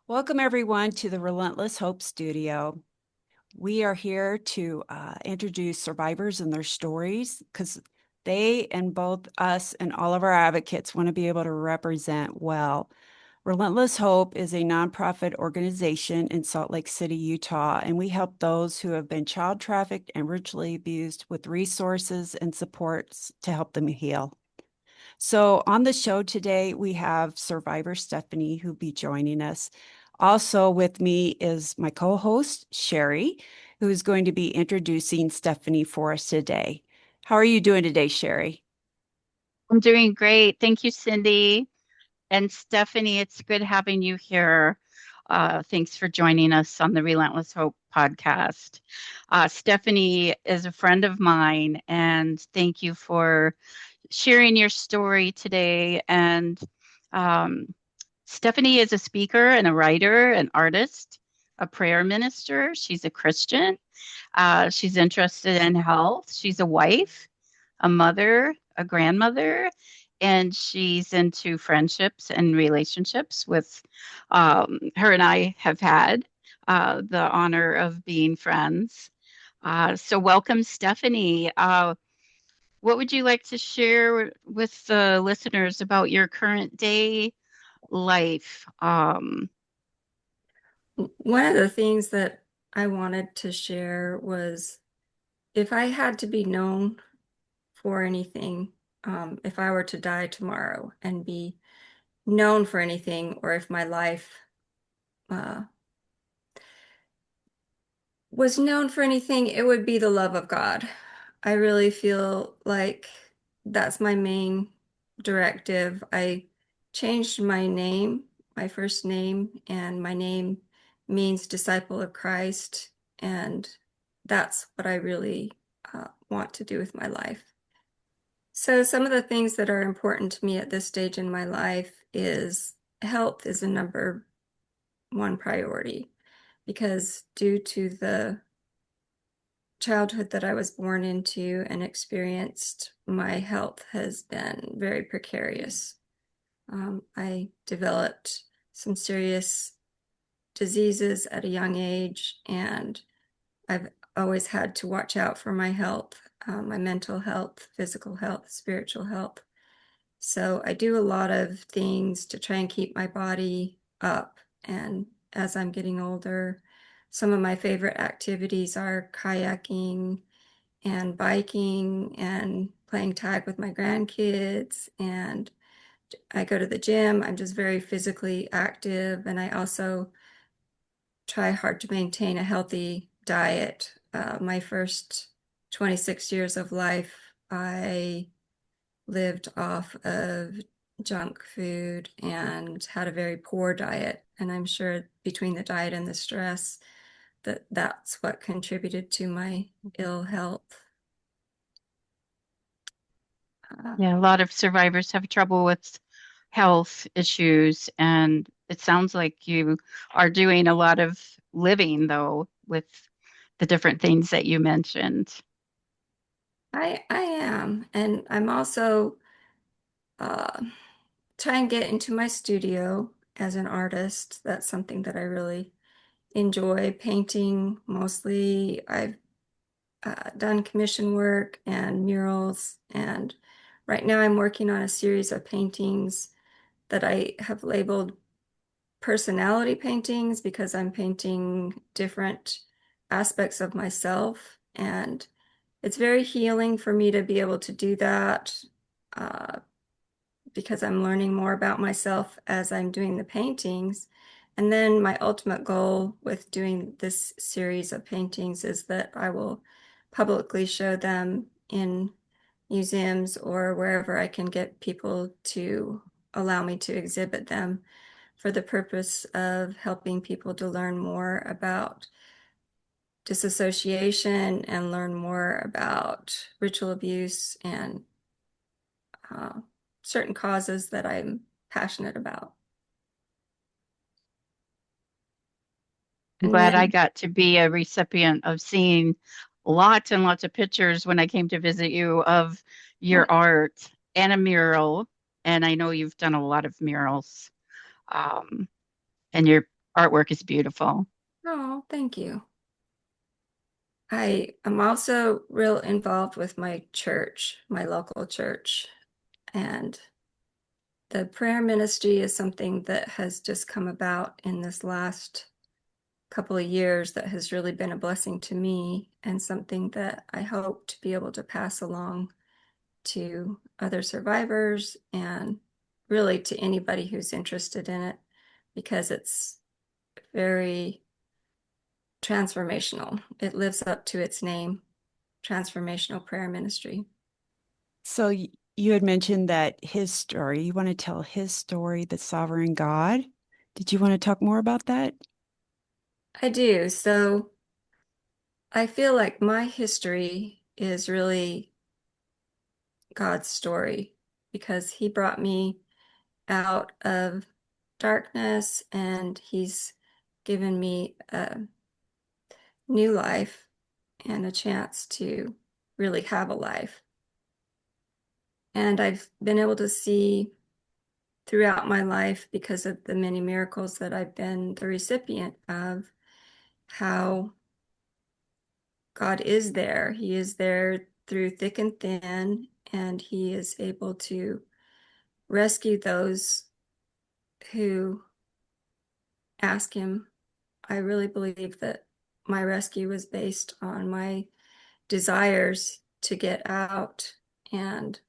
Welcome, everyone, to the Relentless Hope Studio. We are here to introduce survivors and their stories because they and both us and all of our advocates want to be able to represent well. Relentless Hope is a nonprofit organization in Salt Lake City, Utah, and we help those who have been child trafficked and ritually abused with resources and supports to help them heal. So on the show today, we have survivor Stephanie who'll be joining us. Also with me is my co-host, Sherry, who is going to be introducing Stephanie for us today. How are you doing today, Sherry? I'm doing great. Thank you, Cindy. And Stephanie, it's good having you here. Thanks for joining us on the Relentless Hope podcast. Stephanie is a friend of mine, and thank you for sharing your story today. And um, Stephanie is a speaker and a writer, an artist, a prayer minister. She's a Christian. She's interested in health. She's a wife, a mother, a grandmother, and she's into friendships and relationships with her and I have had the honor of being friends. So welcome, Stephanie. What would you like to share with the listeners about your current day life? One of the things that I wanted to share was if I had to be known for anything, if I were to die tomorrow and be known for anything, or if my life uh, was known for anything, it would be the love of God. I really feel like that's my main directive. I changed my name, my first name, and my name means disciple of Christ. And that's what I really want to do with my life. So, some of the things that are important to me at this stage in my life is health is a number one priority because due to the childhood that I was born into and experienced, my health has been very precarious. I developed some serious diseases at a young age, and I've always had to watch out for my health, my mental health, physical health, spiritual health. So I do a lot of things to try and keep my body up. And as I'm getting older, some of my favorite activities are kayaking and biking and playing tag with my grandkids. And I go to the gym. I'm just very physically active. And I also try hard to maintain a healthy diet. My first 26 years of life, I lived off of junk food and had a very poor diet. And I'm sure between the diet and the stress, that's what contributed to my ill health. Yeah, a lot of survivors have trouble with health issues, and it sounds like you are doing a lot of living, though, with the different things that you mentioned. I am, and I'm also uh, trying to get into my studio as an artist. That's something that I really enjoy painting. Mostly, I've done commission work and murals, and right now I'm working on a series of paintings that I have labeled personality paintings because I'm painting different aspects of myself, and it's very healing for me to be able to do that uh, because I'm learning more about myself as I'm doing the paintings. And then my ultimate goal with doing this series of paintings is that I will publicly show them in museums or wherever I can get people to allow me to exhibit them for the purpose of helping people to learn more about disassociation and learn more about ritual abuse and uh, certain causes that I'm passionate about. I'm And glad I then, got to be a recipient of seeing lots and lots of pictures when I came to visit you of your art and a mural. And I know you've done a lot of murals. Um, and you're artwork is beautiful. Oh, thank you. I am also real involved with my church, my local church, and the prayer ministry is something that has just come about in this last couple of years that has really been a blessing to me and something that I hope to be able to pass along to other survivors and really to anybody who's interested in it because it's very transformational. It lives up to its name, Transformational Prayer Ministry. So you had mentioned that his story, you want to tell his story, the sovereign God. Did you want to talk more about that? I do. So I feel like my history is really God's story because he brought me out of darkness and he's given me a new life and a chance to really have a life. And I've been able to see throughout my life, because of the many miracles that I've been the recipient of, how God is there. He is there through thick and thin, and he is able to rescue those who ask him. I really believe that my rescue was based on my desires to get out. And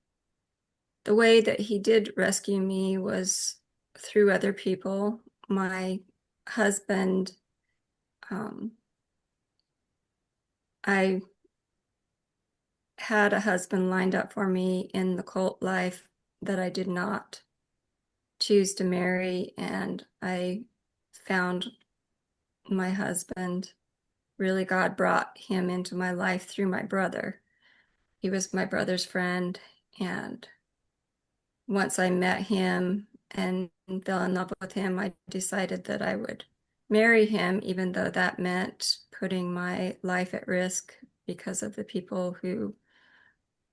the way that he did rescue me was through other people. My husband, I had a husband lined up for me in the cult life that I did not choose to marry, and I found my husband. Really, God brought him into my life through my brother. He was my brother's friend, and once I met him and fell in love with him, I decided that I would marry him, even though that meant putting my life at risk because of the people who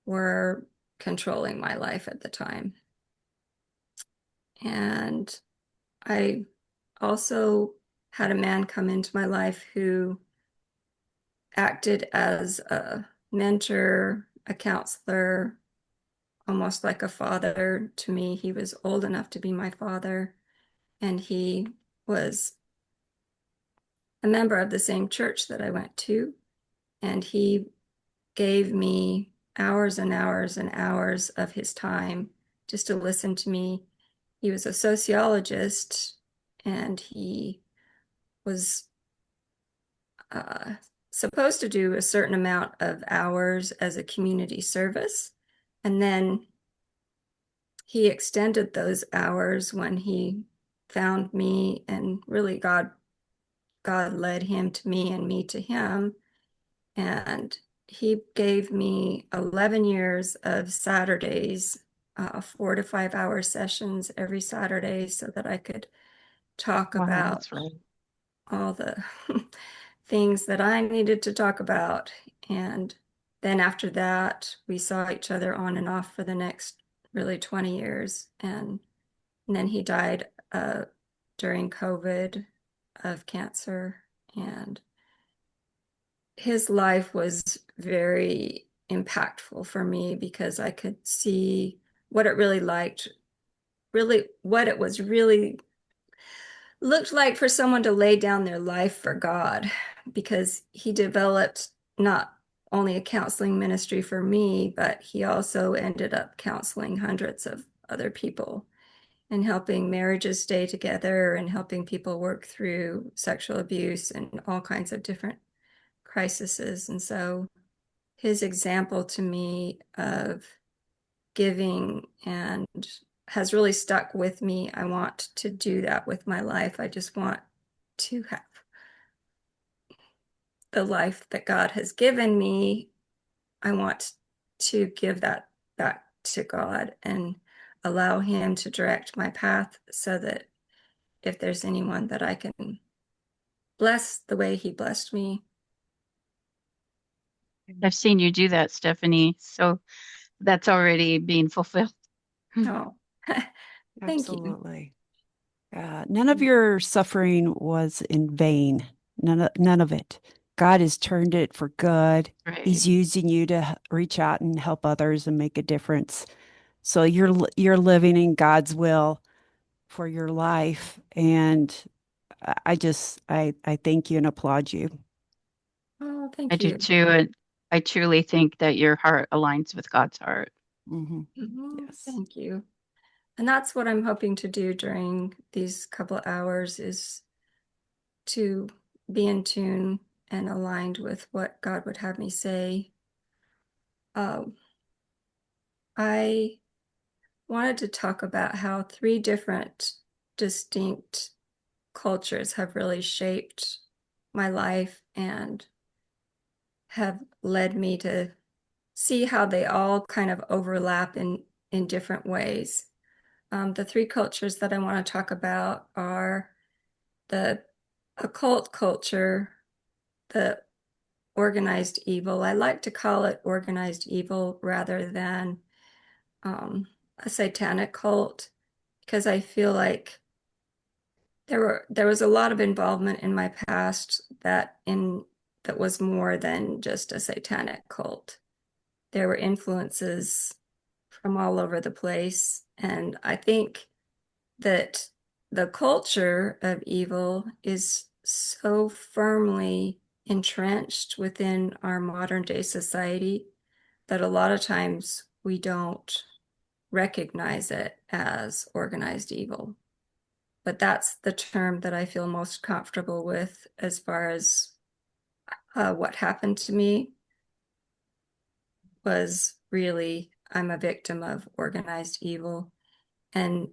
were controlling my life at the time. And I also had a man come into my life who acted as a mentor, a counselor, almost like a father to me. He was old enough to be my father, and he was a member of the same church that I went to. And he gave me hours and hours and hours of his time just to listen to me. He was a sociologist, and he was supposed to do a certain amount of hours as a community service. And then he extended those hours when he found me, and really God led him to me and me to him. And he gave me 11 years of Saturdays, 4 to 5 hour sessions every Saturday so that I could talk Wow, about that's right. all the things that I needed to talk about. And then after that, we saw each other on and off for the next really 20 years. And then he died during COVID of cancer. And his life was very impactful for me because I could see what it really liked, really what it was really looked like for someone to lay down their life for God, because he developed not only a counseling ministry for me, but he also ended up counseling hundreds of other people and helping marriages stay together and helping people work through sexual abuse and all kinds of different crises. And so his example to me of giving and has really stuck with me. I want to do that with my life. I just want to have the life that God has given me. I want to give that back to God and allow him to direct my path so that if there's anyone that I can bless the way he blessed me. I've seen you do that, Stephanie. So that's already being fulfilled. Oh, thank you. Absolutely. None of your suffering was in vain. None of it. God has turned it for good. Right. He's using you to reach out and help others and make a difference. So you're living in God's will for your life, and I thank you and applaud you. Oh, I thank do you. too. And I truly think that your heart aligns with God's heart. Hmm. Yes. Thank you. And that's what I'm hoping to do during these couple hours is to be in tune and aligned with what God would have me say. Um, I wanted to talk about how three different distinct cultures have really shaped my life and have led me to see how they all kind of overlap in different ways. The three cultures that I want to talk about are the occult culture, the organized evil. I like to call it organized evil rather than a satanic cult because I feel like there was a lot of involvement in my past that was more than just a satanic cult. There were influences from all over the place, and I think that the culture of evil is so firmly entrenched within our modern day society that a lot of times we don't recognize it as organized evil. But that's the term that I feel most comfortable with as far as what happened to me was really I'm a victim of organized evil. And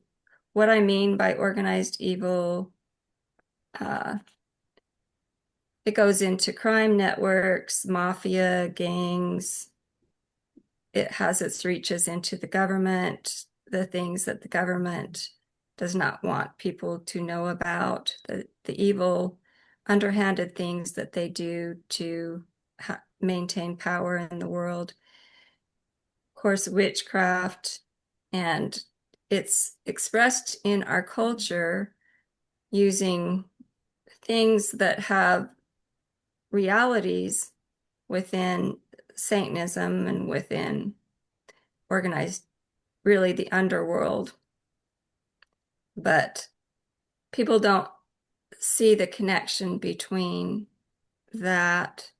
what I mean by organized evil, uh, it goes into crime networks, mafia, gangs. It has its reaches into the government, the things that the government does not want people to know about, the evil, underhanded things that they do to maintain power in the world. Of course, witchcraft, and it's expressed in our culture using things that have realities within Satanism and within organized, really the underworld. But people don't see the connection between that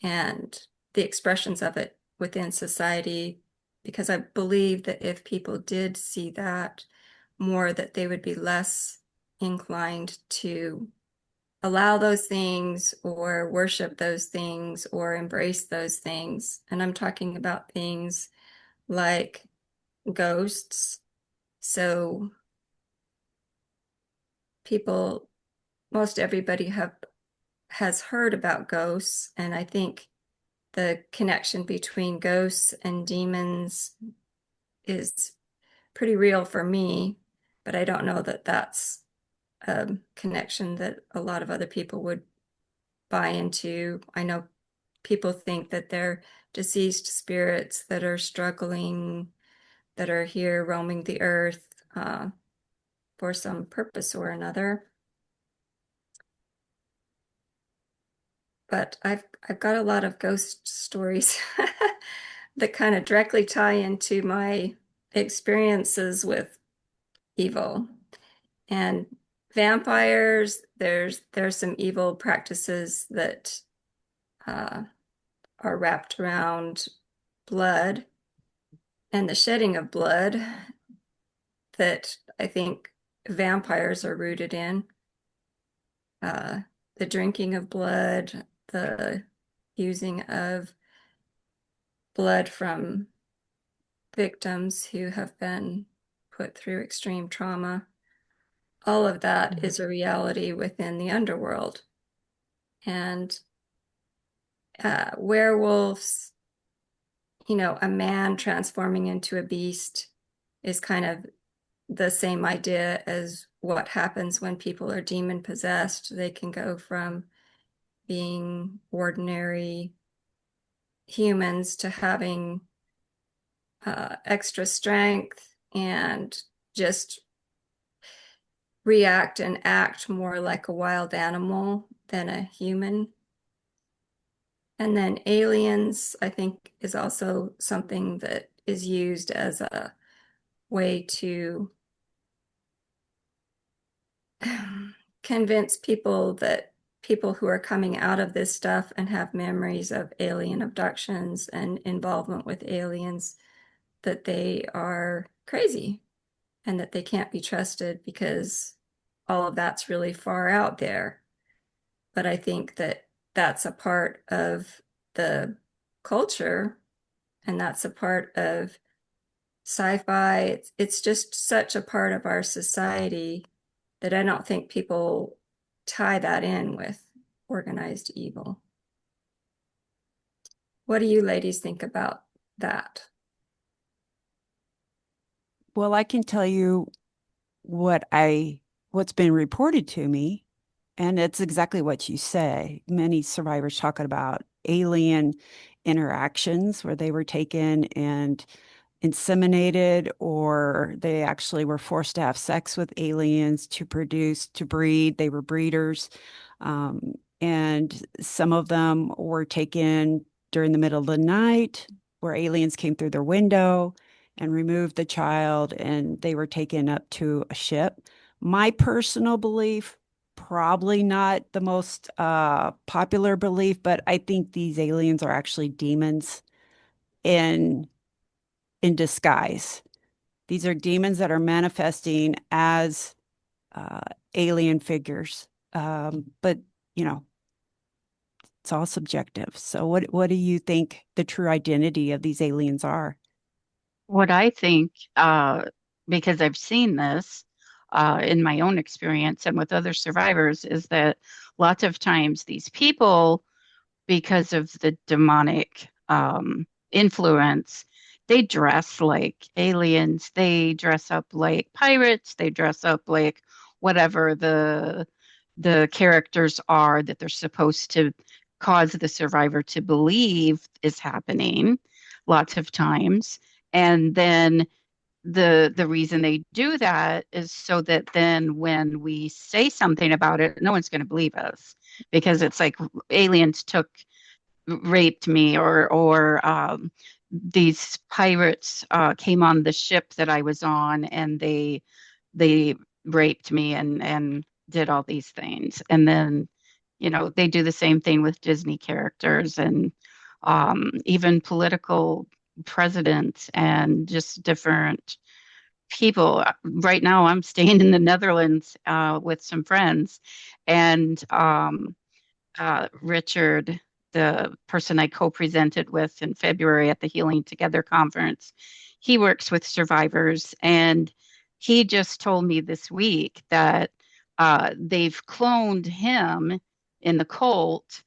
and the expressions of it within society, because I believe that if people did see that more, that they would be less inclined to allow those things or worship those things or embrace those things. And I'm talking about things like ghosts. So people, most everybody has heard about ghosts, and I think the connection between ghosts and demons is pretty real for me, but I don't know that that's a connection that a lot of other people would buy into. I know people think that they're deceased spirits that are struggling, that are here roaming the earth for some purpose or another. But I've got a lot of ghost stories that kind of directly tie into my experiences with evil. And vampires, there's some evil practices that uh, are wrapped around blood and the shedding of blood that I think vampires are rooted in. Uh, the drinking of blood, the using of blood from victims who have been put through extreme trauma. All of that is a reality within the underworld. And werewolves, a man transforming into a beast is kind of the same idea as what happens when people are demon possessed. They can go from being ordinary humans to having extra strength and just react and act more like a wild animal than a human. And then aliens, I think, is also something that is used as a way to convince people that people who are coming out of this stuff and have memories of alien abductions and involvement with aliens, that they are crazy and that they can't be trusted because all of that's really far out there. But I think that that's a part of the culture and that's a part of sci-fi. It's just such a part of our society that I don't think people tie that in with organized evil. What do you ladies think about that? Well, I can tell you what's been reported to me, and it's exactly what you say. Many survivors talking about alien interactions where they were taken and inseminated, or they actually were forced to have sex with aliens to breed. They were breeders. And some of them were taken during the middle of the night, where aliens came through their window and removed the child, and they were taken up to a ship. My personal belief, probably not the most popular belief, but I think these aliens are actually demons in disguise. These are demons that are manifesting as uh, alien figures. But you know, it's all subjective. So, what do you think the true identity of these aliens are? What I think, because I've seen this in my own experience and with other survivors, is that lots of times these people, because of the demonic influence, they dress like aliens. They dress up like pirates. They dress up like whatever the characters are that they're supposed to cause the survivor to believe is happening lots of times. And then the reason they do that is so that then when we say something about it, no one's going to believe us because it's like aliens took raped me or these pirates came on the ship that I was on and they raped me and did all these things. And then, they do the same thing with Disney characters and even political presidents and just different people. Right now, I'm staying in the Netherlands with some friends, and Richard, the person I co-presented with in February at the Healing Together conference, he works with survivors, and he just told me this week that they've cloned him in the cult,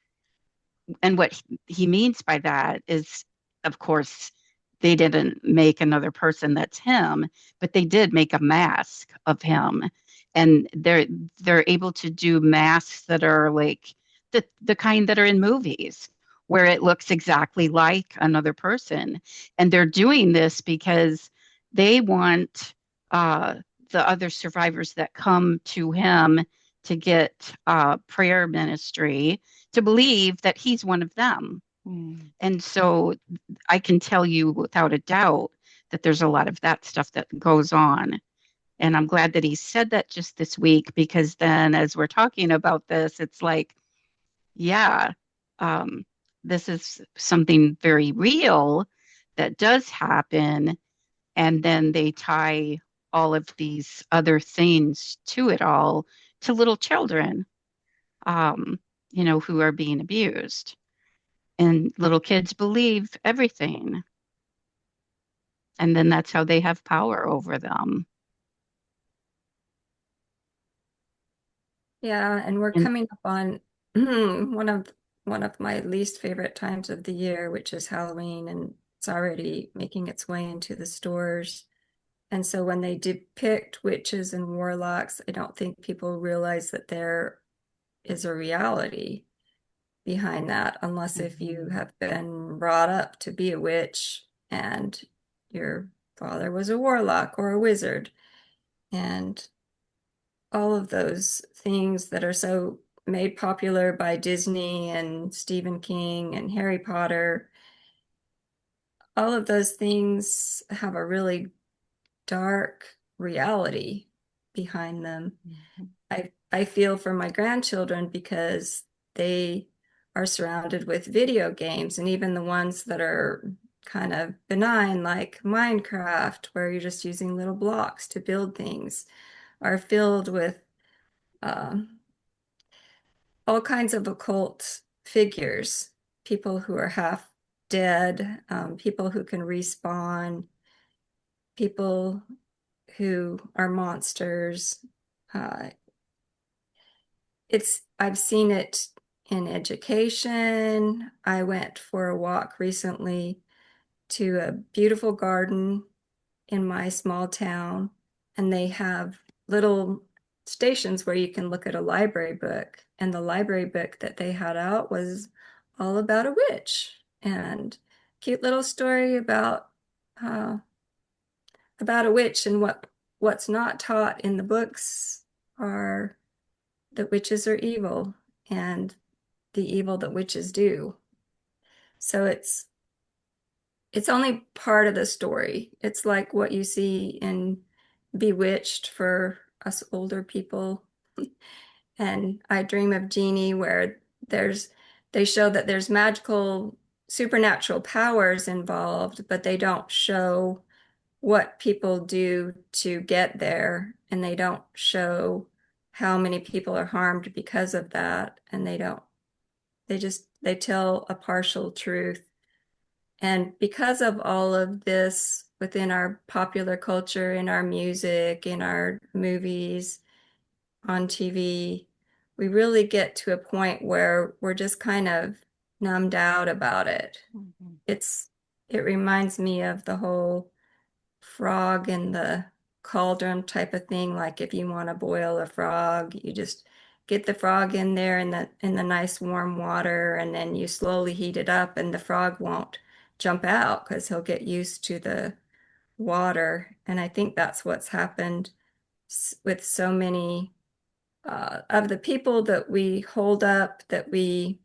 and what he means by that is, of course, they didn't make another person that's him, but they did make a mask of him, and they're able to do masks that are like the kind that are in movies where it looks exactly like another person, and they're doing this because they want uh, the other survivors that come to him to get prayer ministry to believe that he's one of them. Mm. And so I can tell you without a doubt that there's a lot of that stuff that goes on. And I'm glad that he said that just this week because then as we're talking about this, it's like, yeah, um, this is something very real that does happen. And then they tie all of these other things to it all to little children, um, who are being abused. And little kids believe everything. And then that's how they have power over them. Yeah, and we're And coming up on one of my least favorite times of the year, which is Halloween, and it's already making its way into the stores. And so when they depict witches and warlocks, I don't think people realize that there is a reality behind that, unless if you have been brought up to be a witch and your father was a warlock or a wizard. And all of those things that are so made popular by Disney and Stephen King and Harry Potter, all of those things have a really dark reality behind them. I feel for my grandchildren because they are surrounded with video games, and even the ones that are kind of benign, like Minecraft, where you're just using little blocks to build things, are filled with um, all kinds of occult figures, people who are half dead, people who can respawn, people who are monsters. Uh, I've seen it in education. I went for a walk recently to a beautiful garden in my small town, and they have little stations where you can look at a library book. And the library book that they had out was all about a witch, and cute little story uh, about a witch. And what's not taught in the books are that witches are evil and the evil that witches do. So it's only part of the story. It's like what you see in Bewitched for us older people. And I Dream of Jeannie, where they show that there's magical supernatural powers involved, but they don't show what people do to get there, and they don't show how many people are harmed because of that, and they tell a partial truth. And because of all of this within our popular culture, in our music, in our movies, on TV, we really get to a point where we're just kind of numbed out about it. It reminds me of the whole frog in the cauldron type of thing. Like if you want to boil a frog, you just get the frog in there in the nice warm water, and then you slowly heat it up, and the frog won't jump out because he'll get used to the water. And I think that's what's happened with so many of the people that we hold up, that we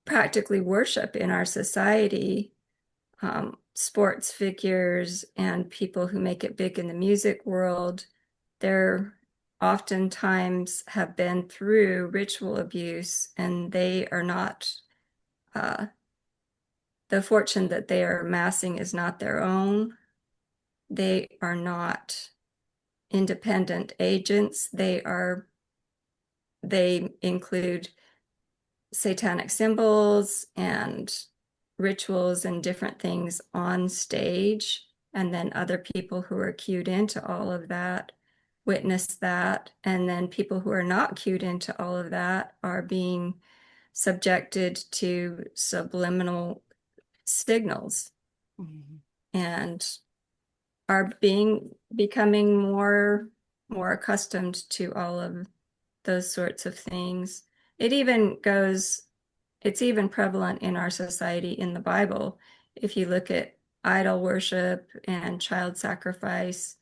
practically worship in our society, sports figures and people who make it big in the music world. They're oftentimes have been through ritual abuse, and they are not, the fortune that they are amassing is not their own. They are not independent agents. They include satanic symbols and rituals and different things on stage. And then other people who are cued into all of that witness that. And then people who are not cued into all of that are being subjected to subliminal signals and are becoming more accustomed to all of those sorts of things. It's even prevalent in our society in the Bible. If you look at idol worship and child sacrifice,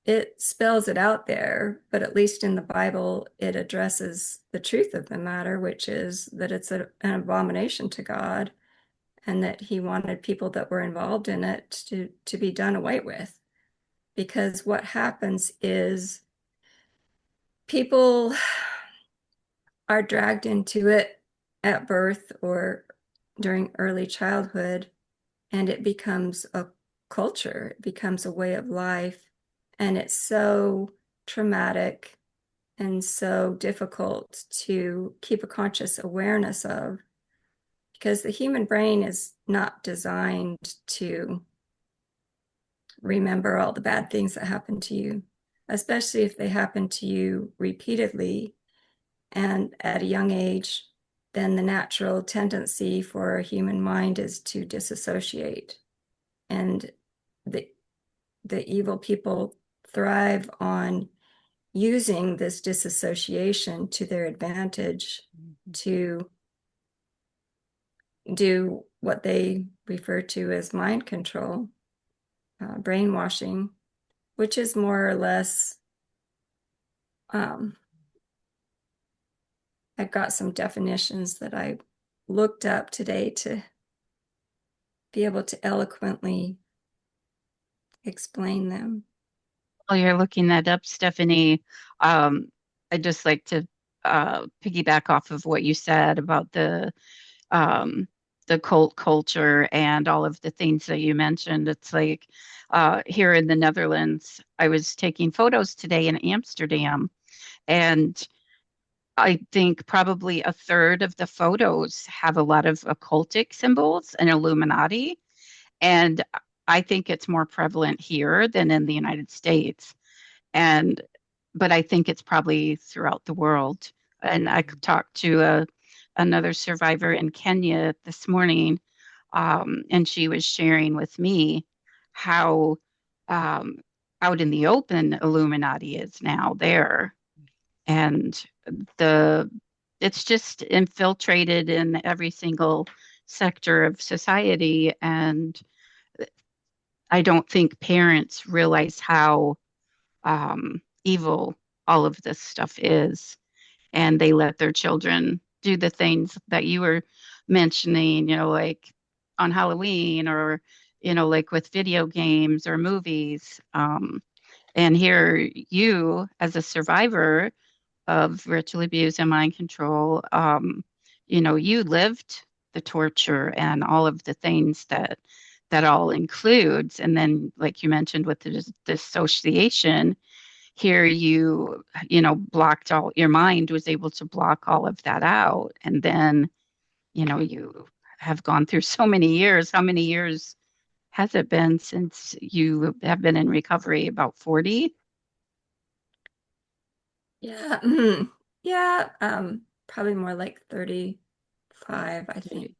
it spells it out there, but at least in the Bible, it addresses the truth of the matter, which is that it's an abomination to God, and that he wanted people that were involved in it to be done away with. Because what happens is people are dragged into it at birth or during early childhood, and it becomes a culture, it becomes a way of life, and it's so traumatic and so difficult to keep a conscious awareness of, because the human brain is not designed to remember all the bad things that happen to you, especially if they happen to you repeatedly and at a young age. Then the natural tendency for a human mind is to disassociate. And the evil people thrive on using this disassociation to their advantage to do what they refer to as mind control, brainwashing, which is more or less Um, I've got some definitions that I looked up today to be able to eloquently explain them. While you're looking that up, Stephanie, I'd just like to piggyback off of what you said about um, the cult culture and all of the things that you mentioned. It's like here in the Netherlands, I was taking photos today in Amsterdam, and I think probably a third of the photos have a lot of occultic symbols and Illuminati. And I think it's more prevalent here than in the United States. And but I think it's probably throughout the world. And I talked to another survivor in Kenya this morning, and she was sharing with me how um, out in the open Illuminati is now there, and the it's just infiltrated in every single sector of society. And I don't think parents realize how evil all of this stuff is, and they let their children do the things that you were mentioning, like on Halloween, or like with video games or movies. And here you, as a survivor of ritual abuse and mind control, you lived the torture and all of the things that all includes. And then, like you mentioned, with the dissociation, here blocked all your mind was able to block all of that out. And then, you have gone through so many years. How many years has it been since you have been in recovery? About 40? Yeah. Yeah. Probably more like 35, I think.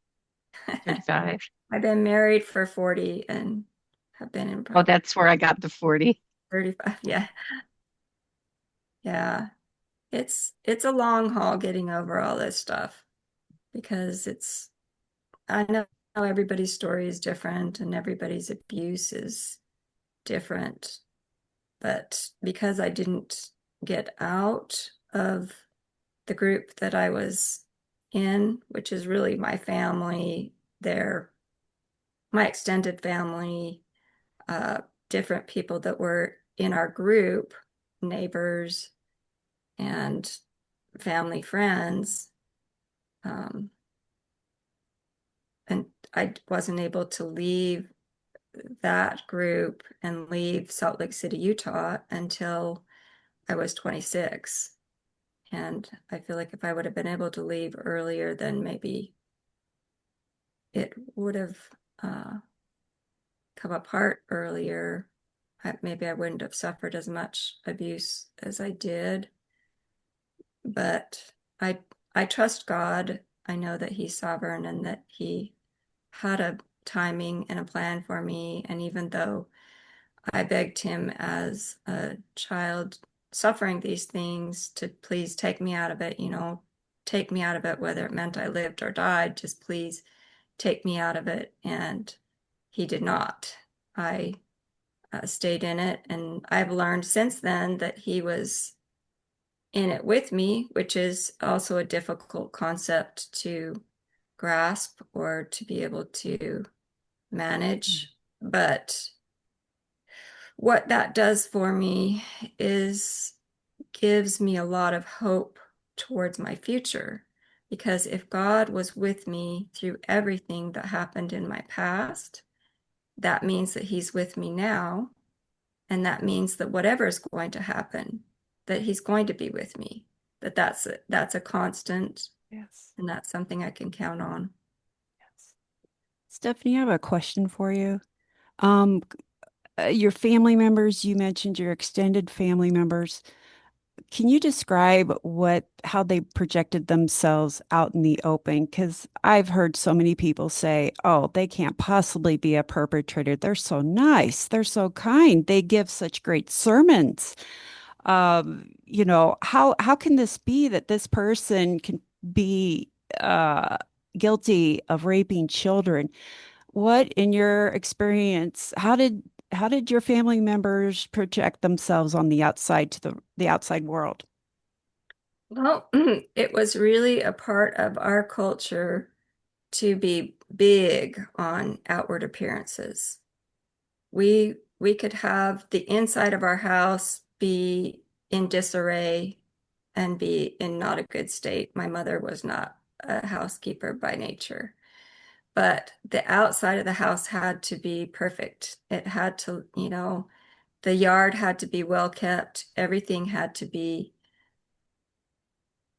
35. I've been married for 40 and have been in Oh, probably that's where I got the 40. 35. Yeah. Yeah. It's a long haul getting over all this stuff because I know everybody's story is different and everybody's abuse is different. But because I didn't get out of the group that I was in, which is really my family, my extended family, uh, different people that were in our group, neighbors and family friends. Um, and I wasn't able to leave that group and leave Salt Lake City, Utah until I was 26. And I feel like if I would have been able to leave earlier, then maybe it would have come apart earlier. Maybe I wouldn't have suffered as much abuse as I did. But I trust God. I know that He's sovereign and that He had a timing and a plan for me. And even though I begged Him as a child suffering these things to please take me out of it, take me out of it, whether it meant I lived or died, just please take me out of it. And He did not. I stayed in it. And I've learned since then that He was in it with me, which is also a difficult concept to grasp or to be able to manage. But what that does for me is gives me a lot of hope towards my future. Because if God was with me through everything that happened in my past, that means that He's with me now. And that means that whatever is going to happen, that He's going to be with me, that's a constant. Yes. And that's something I can count on. Yes. Stephanie, I have a question for you. Um, your family members, you mentioned your extended family members. Can you describe how they projected themselves out in the open? Because I've heard so many people say, oh, they can't possibly be a perpetrator. They're so nice. They're so kind. They give such great sermons. How can this be that this person can be uh, guilty of raping children? What, in your experience, how did your family members project themselves on the outside to the outside world? Well, it was really a part of our culture to be big on outward appearances. We could have the inside of our house be in disarray and be in not a good state. My mother was not a housekeeper by nature, but the outside of the house had to be perfect. It had to, the yard had to be well kept. Everything had to be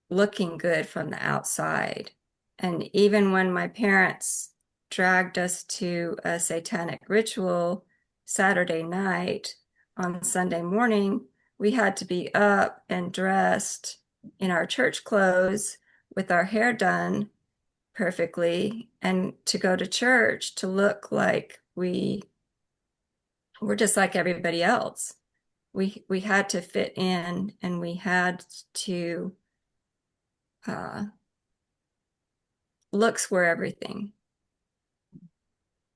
looking good from the outside. And even when my parents dragged us to a satanic ritual Saturday night, on Sunday morning, we had to be up and dressed in our church clothes with our hair done perfectly and to go to church to look like we were just like everybody else. We had to fit in, and we had to looks were everything.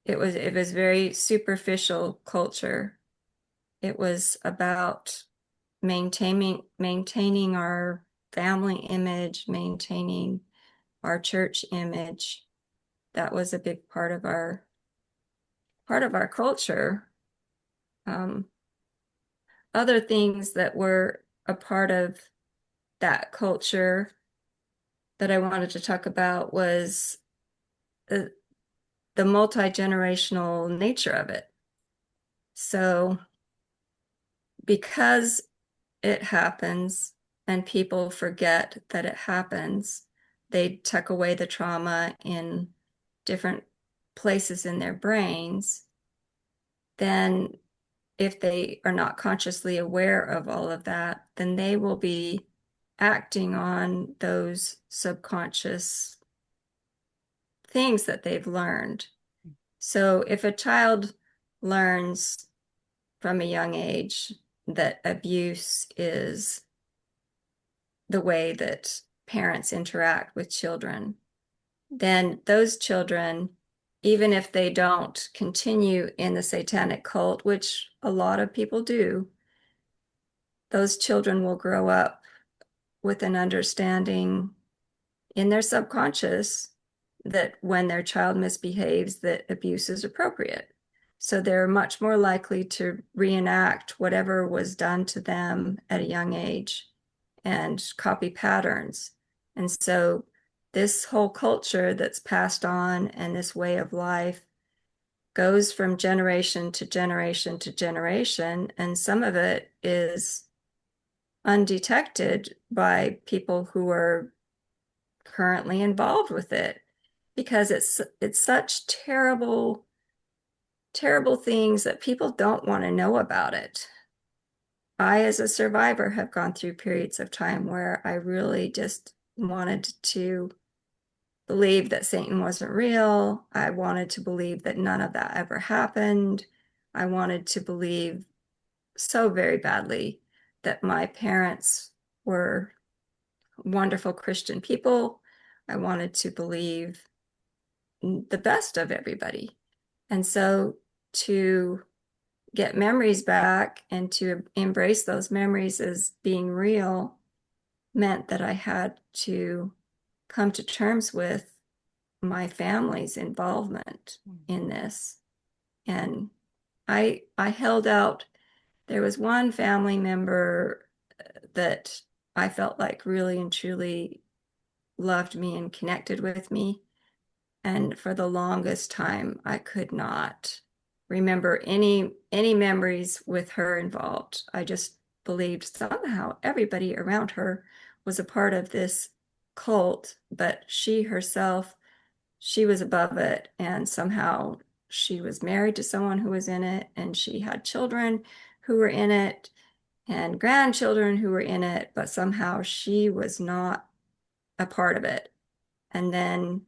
It was very superficial culture. It was about maintaining our family image, maintaining our church image. That was a big part of our culture. Other things that were a part of that culture that I wanted to talk about was the, the multi-generational nature of it. So because it happens and people forget that it happens, they tuck away the trauma in different places in their brains. Then if they are not consciously aware of all of that, then they will be acting on those subconscious things that they've learned. So if a child learns from a young age that abuse is the way that parents interact with children, then those children, even if they don't continue in the satanic cult, which a lot of people do, those children will grow up with an understanding in their subconscious that when their child misbehaves, that abuse is appropriate. So they're much more likely to reenact whatever was done to them at a young age and copy patterns. And so this whole culture that's passed on and this way of life goes from generation to generation to generation, and some of it is undetected by people who are currently involved with it, because it's such terrible things that people don't want to know about it. I, as a survivor, have gone through periods of time where I really just wanted to believe that Satan wasn't real. I wanted to believe that none of that ever happened. I wanted to believe so very badly that my parents were wonderful Christian people. I wanted to believe the best of everybody. And so to get memories back and to embrace those memories as being real meant that I had to come to terms with my family's involvement in this. And I held out. There was one family member that I felt like really and truly loved me and connected with me. And for the longest time, I could not remember any memories with her involved. I just believed somehow everybody around her was a part of this cult, but she herself, she was above it, and somehow she was married to someone who was in it, and she had children who were in it and grandchildren who were in it, but somehow she was not a part of it. And then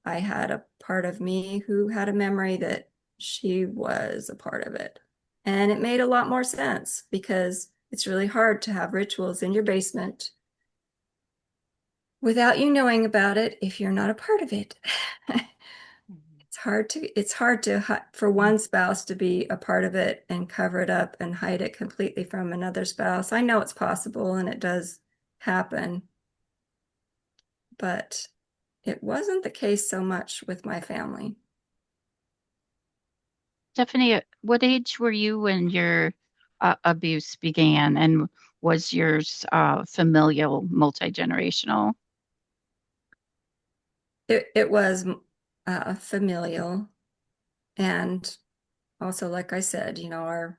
I had a part of me who had a memory that she was a part of it. And it made a lot more sense, because it's really hard to have rituals in your basement without you knowing about it if you're not a part of it. It's hard to for one spouse to be a part of it and cover it up and hide it completely from another spouse. I know it's possible and it does happen, but it wasn't the case so much with my family. Stephanie, what age were you when your abuse began, and was yours familial, multi-generational? It was familial, and also, like I said, our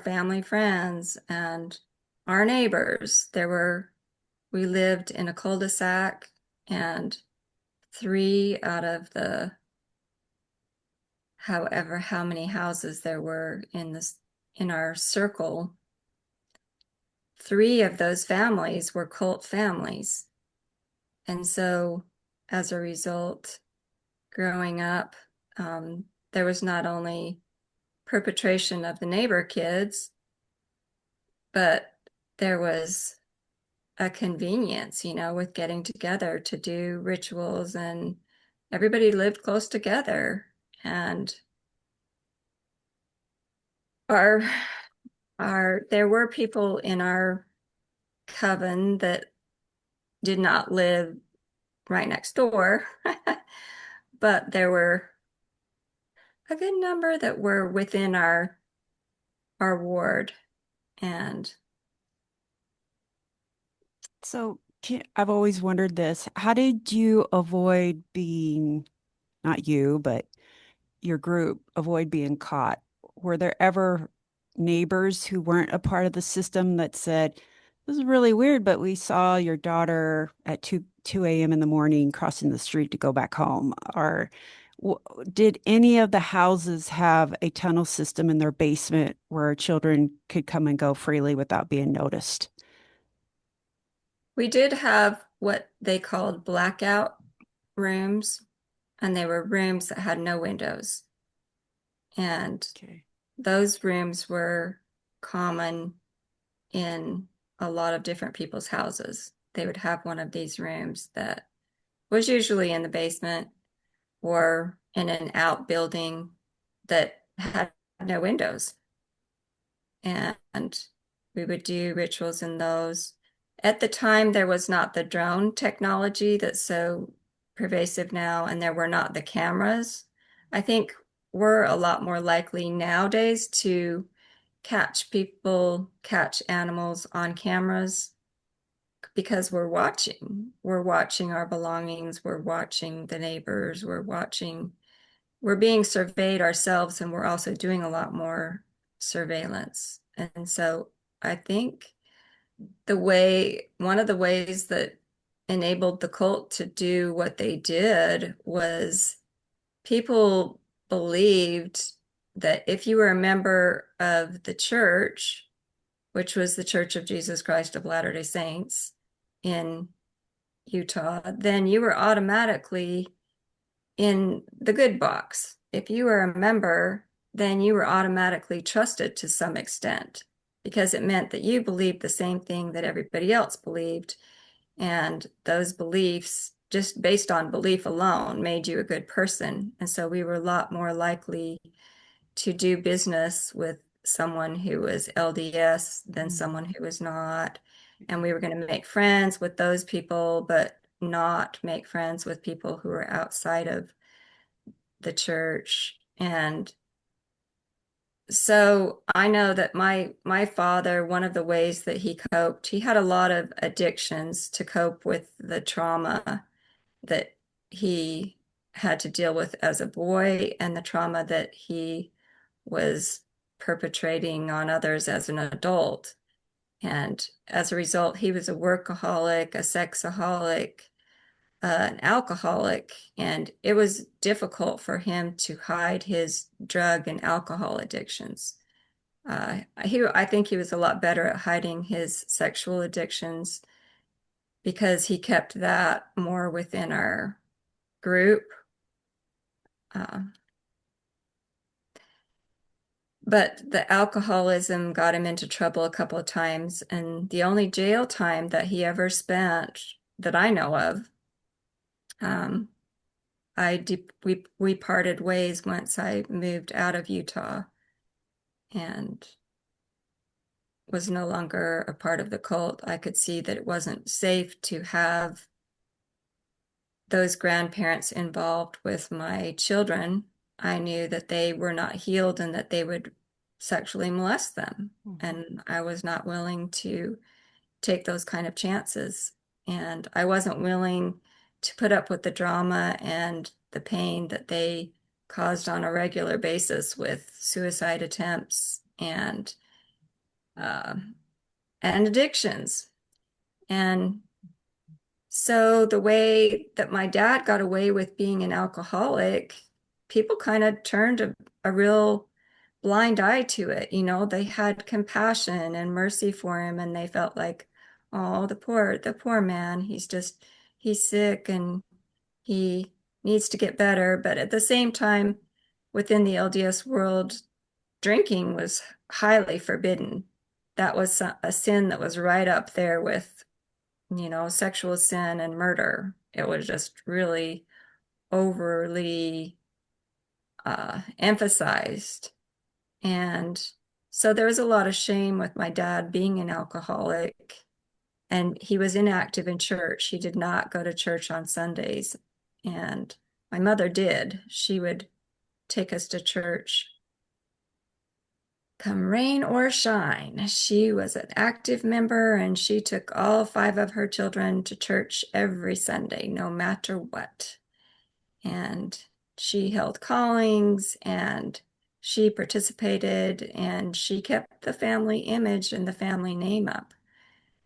family friends, and our neighbors. We lived in a cul-de-sac, and three out of the however how many houses there were in our circle, three of those families were cult families. And so as a result, growing up, there was not only perpetration of the neighbor kids, but there was a convenience, with getting together to do rituals, and everybody lived close together. And our there were people in our coven that did not live right next door, but there were a good number that were within our ward. And So I've always wondered this. How did you avoid being, not you, but your group, avoid being caught? Were there ever neighbors who weren't a part of the system that said, this is really weird, but we saw your daughter at 2 a.m. in the morning crossing the street to go back home? Or did any of the houses have a tunnel system in their basement where children could come and go freely without being noticed? we did have what they called blackout rooms, and they were rooms that had no windows. And Okay. those rooms were common in a lot of different people's houses. They would have one of these rooms that was usually in the basement or in an outbuilding that had no windows. And we would do rituals in those. At the time, there was not the drone technology that's so pervasive now, and there were not the cameras. I think we're a lot more likely nowadays to catch animals on cameras because we're watching. We're watching our belongings, we're watching the neighbors, we're being surveyed ourselves, and we're also doing a lot more surveillance. And so I think one of the ways that enabled the cult to do what they did was people believed that if you were a member of the church, which was the Church of Jesus Christ of Latter-day Saints in Utah, then you were automatically in the good box. If you were a member, then you were automatically trusted to some extent because it meant that you believed the same thing that everybody else believed. And those beliefs, just based on belief alone, made you a good person. And so we were a lot more likely to do business with someone who was LDS than someone who was not. And we were going to make friends with those people, but not make friends with people who were outside of the church. And so I know that my father, one of the ways that he coped, he had a lot of addictions to cope with the trauma that he had to deal with as a boy and the trauma that he was perpetrating on others as an adult. And as a result, he was a workaholic, a sexaholic, an alcoholic, and it was difficult for him to hide his drug and alcohol addictions. I think he was a lot better at hiding his sexual addictions because he kept that more within our group. Uh, but the alcoholism got him into trouble a couple of times, and the only jail time that he ever spent that I know of, um, we parted ways once I moved out of Utah, and was no longer a part of the cult. I could see that it wasn't safe to have those grandparents involved with my children. I knew that they were not healed and that they would sexually molest them. And I was not willing to take those kind of chances. And I wasn't willing to put up with the drama and the pain that they caused on a regular basis with suicide attempts uh, and addictions. And so the way that my dad got away with being an alcoholic, people kind of turned a real blind eye to it. You know, they had compassion and mercy for him, and they felt like, oh, the poor man, he's sick and he needs to get better. But at the same time, within the LDS world, drinking was highly forbidden. That was a sin that was right up there with, sexual sin and murder. It was just really overly emphasized. And so there was a lot of shame with my dad being an alcoholic, and he was inactive in church. He did not go to church on Sundays. And my mother did. She would take us to church come rain or shine. She was an active member, and she took all 5 of her children to church every Sunday, no matter what. And she held callings, and she participated, and she kept the family image and the family name up,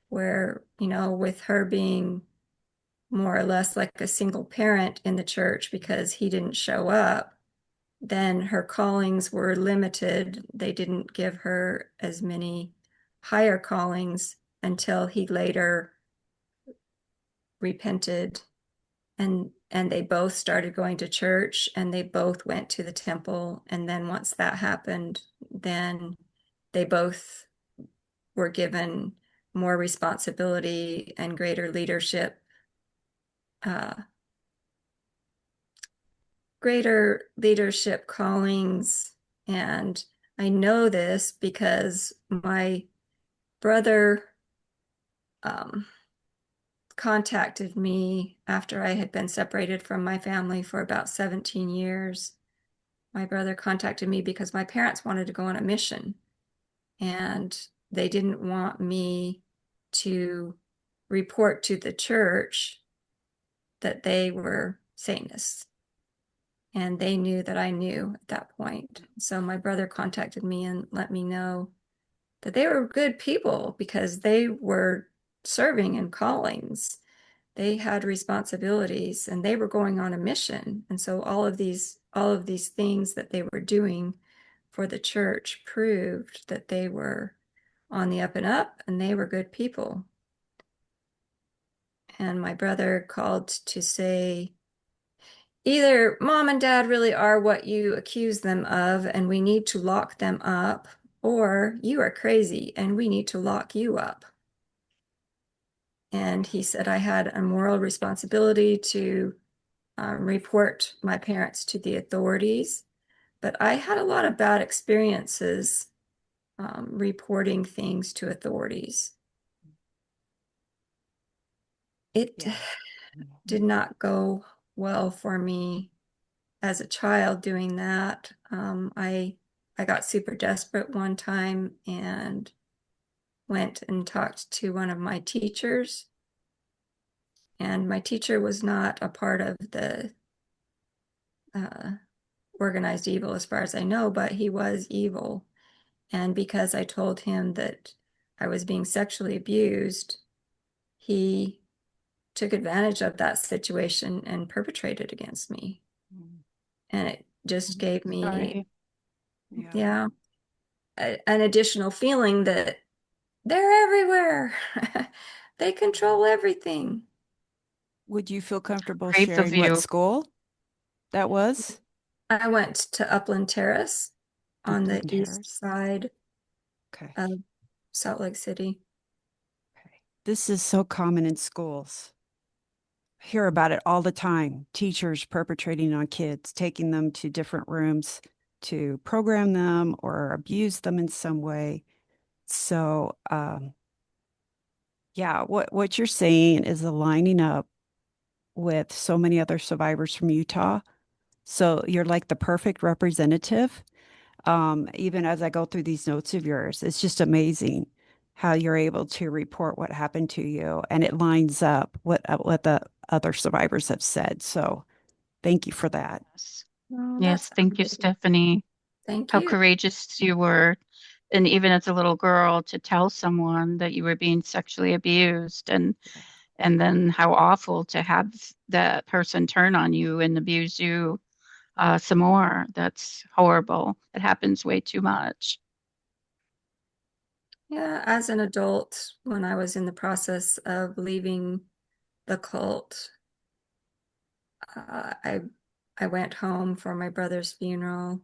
where, with her being more or less like a single parent in the church because he didn't show up, then her callings were limited. They didn't give her as many higher callings until he later repented, and they both started going to church, and they both went to the temple. And then once that happened, then they both were given more responsibility and greater leadership callings. And I know this because my brother contacted me after I had been separated from my family for about 17 years. My brother contacted me because my parents wanted to go on a mission, and they didn't want me to report to the church that they were Satanists. And they knew that I knew at that point. So my brother contacted me and let me know that they were good people because they were serving in callings. They had responsibilities, and they were going on a mission. And so all of these things that they were doing for the church proved that they were on the up and up, and they were good people. And my brother called to say, either mom and dad really are what you accuse them of, and we need to lock them up, or you are crazy and we need to lock you up. And he said I had a moral responsibility to report my parents to the authorities, but I had a lot of bad experiences reporting things to authorities. It did not go well for me as a child doing that. I got super desperate one time and went and talked to one of my teachers. And my teacher was not a part of the organized evil as far as I know, but he was evil. And because I told him that I was being sexually abused, he took advantage of that situation and perpetrated against me. And it just gave me, an additional feeling that they're everywhere. They control everything. Would you feel comfortable Brave of sharing what you. school that was? I went to Upland Terrace on the Upland east Terrace. side Okay. of Salt Lake City. Okay. This is so common in schools. I hear about it all the time. Teachers perpetrating on kids, taking them to different rooms to program them or abuse them in some way. So, yeah, what you're saying is aligning up with so many other survivors from Utah. So you're like the perfect representative. Even as I go through these notes of yours, it's just amazing how you're able to report what happened to you, and it lines up what the other survivors have said. So thank you for that. Yes. Oh, Yes, that's thank you, Stephanie. thank How you. courageous you were, and even as a little girl, to tell someone that you were being sexually abused, and then how awful to have that person turn on you and abuse you some more. That's horrible. It happens way too much. Yeah, as an adult, when I was in the process of leaving the cult, uh, I I went home for my brother's funeral,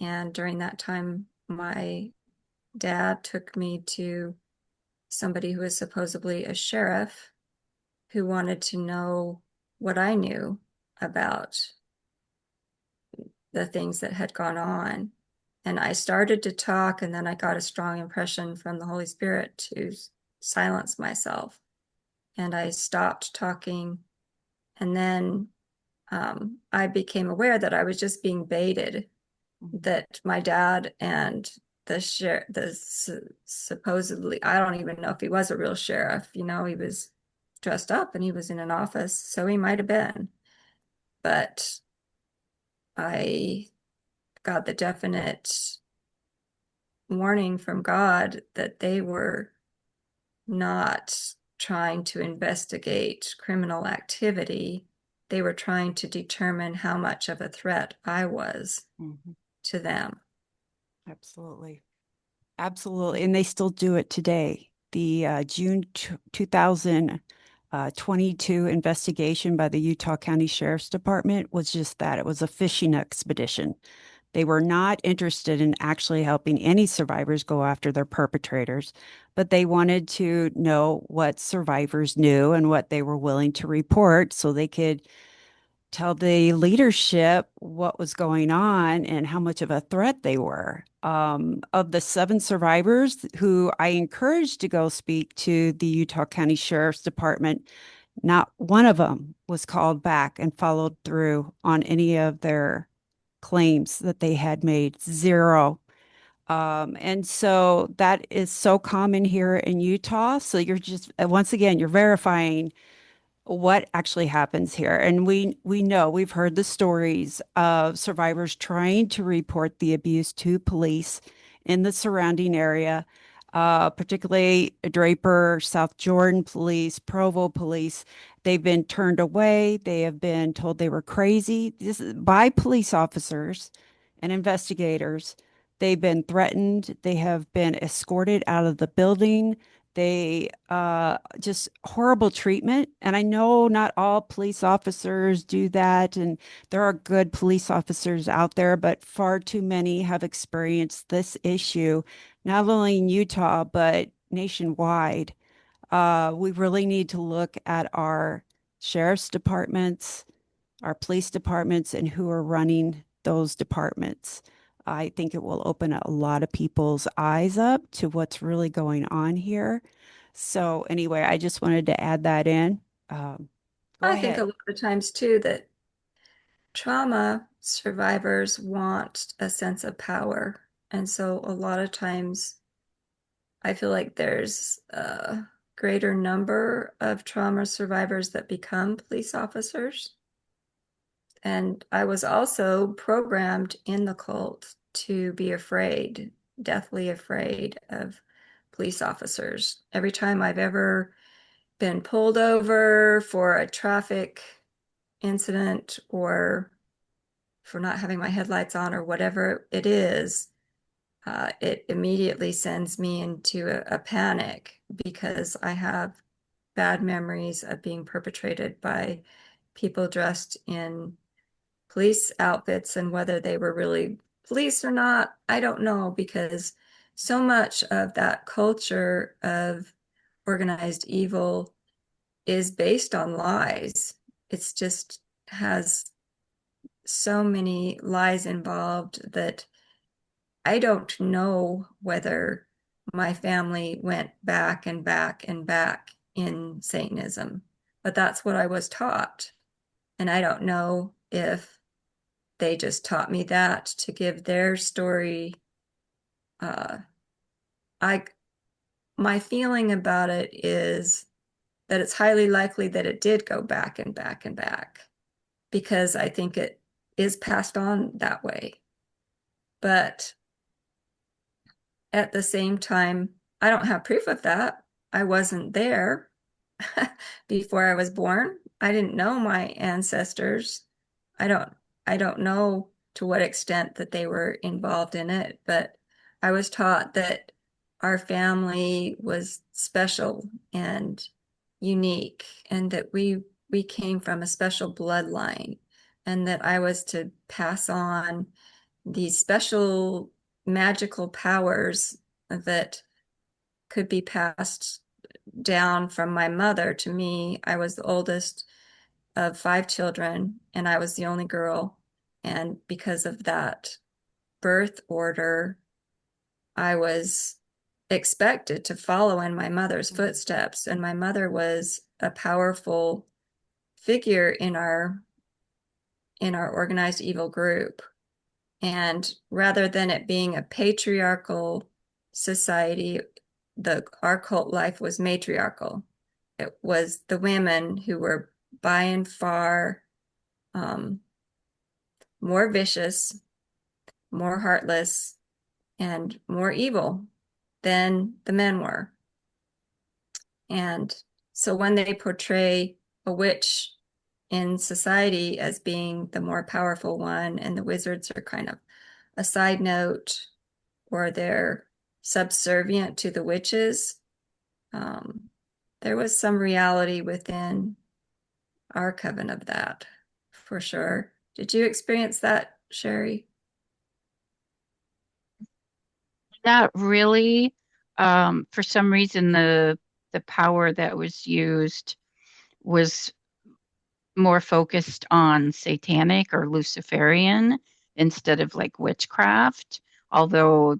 and during that time, my dad took me to somebody who was supposedly a sheriff who wanted to know what I knew about the things that had gone on. And I started to talk, and then I got a strong impression from the Holy Spirit to silence myself. And I stopped talking. And then I became aware that I was just being baited, that my dad and supposedly, I don't even know if he was a real sheriff. He was dressed up and he was in an office, so he might have been. But I got the definite warning from God that they were not trying to investigate criminal activity. They were trying to determine how much of a threat I was Mhm. to them. Absolutely. Absolutely. And they still do it today. The June 2022 investigation by the Utah County Sheriff's Department was just that. It was a fishing expedition. They were not interested in actually helping any survivors go after their perpetrators, but they wanted to know what survivors knew and what they were willing to report so they could tell the leadership what was going on and how much of a threat they were. Of the 7 survivors who I encouraged to go speak to the Utah County Sheriff's Department, not one of them was called back and followed through on any of their claims that they had made. Zero. And so that is so common here in Utah. So you're just, once again, you're verifying what actually happens here. And we know we've heard the stories of survivors trying to report the abuse to police in the surrounding area, particularly Draper, South Jordan police, Provo police. They've been turned away. They have been told they were crazy. This is by police officers and investigators. They've been threatened. They have been escorted out of the building. They just horrible treatment. And I know not all police officers do that. And there are good police officers out there, but far too many have experienced this issue, not only in Utah, but nationwide. We really need to look at our sheriff's departments, our police departments, and who are running those departments. I think it will open a lot of people's eyes up to what's really going on here. So, anyway, I just wanted to add that in. Go I think a ahead. lot of times too that trauma survivors want a sense of power. And so a lot of times I feel like there's a greater number of trauma survivors that become police officers. And I was also programmed in the cult to be afraid, deathly afraid of police officers. Every time I've ever been pulled over for a traffic incident or for not having my headlights on or whatever it is, it immediately sends me into a panic because I have bad memories of being perpetrated by people dressed in police outfits, and whether they were really police or not, I don't know, because so much of that culture of organized evil is based on lies. It's just has so many lies involved that I don't know whether my family went back and back and back in Satanism. But that's what I was taught. And I don't know if they just taught me that to give their story. Uh, I My feeling about it is that it's highly likely that it did go back and back and back because I think it is passed on that way. But at the same time, I don't have proof of that. I wasn't there before I was born. I didn't know my ancestors. I don't I don't know to what extent that they were involved in it, but I was taught that our family was special and unique and that we came from a special bloodline and that I was to pass on these special magical powers that could be passed down from my mother to me. I was the oldest of five children, and I was the only girl. And because of that birth order, I was expected to follow in my mother's footsteps. And my mother was a powerful figure in our organized evil group. And rather than it being a patriarchal society, our cult life was matriarchal. It was the women who were by and far more vicious, more heartless, and more evil than the men were. And so when they portray a witch in society as being the more powerful one, and the wizards are kind of a side note, or they're subservient to the witches, there was some reality within our coven of that, for sure. Did you experience that, Sherry? Not really. For some reason, the power that was used was more focused on satanic or Luciferian instead of like witchcraft, although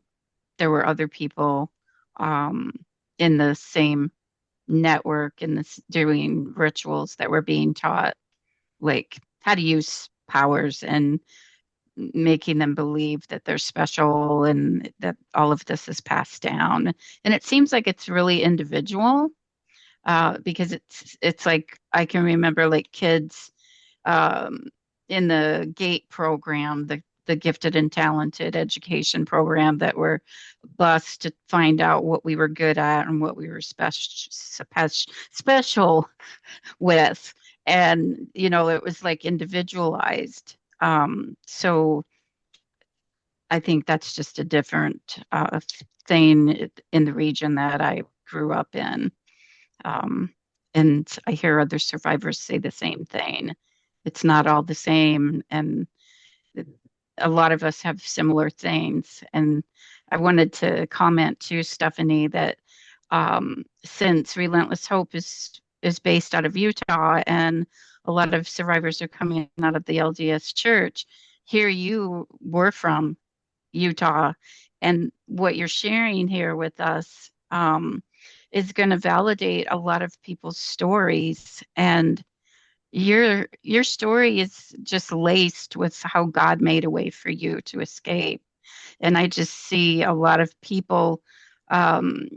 there were other people um, in the same network and this doing rituals that were being taught like how to use powers and making them believe that they're special and that all of this is passed down. And it seems like it's really individual because it's like I can remember like kids um, in the GATE program, the gifted and talented education program that were bused to find out what we were good at and what we were special with. And, you know, it was like individualized. So I think that's just a different thing in the region that I grew up in. Um, and I hear other survivors say the same thing. It's not all the same. And a lot of us have similar things. And I wanted to comment too, Stephanie, that since Relentless Hope is based out of Utah and a lot of survivors are coming out of the LDS Church, here you were from Utah, and what you're sharing here with us is going to validate a lot of people's stories. And your story is just laced with how God made a way for you to escape. And I just see a lot of people um,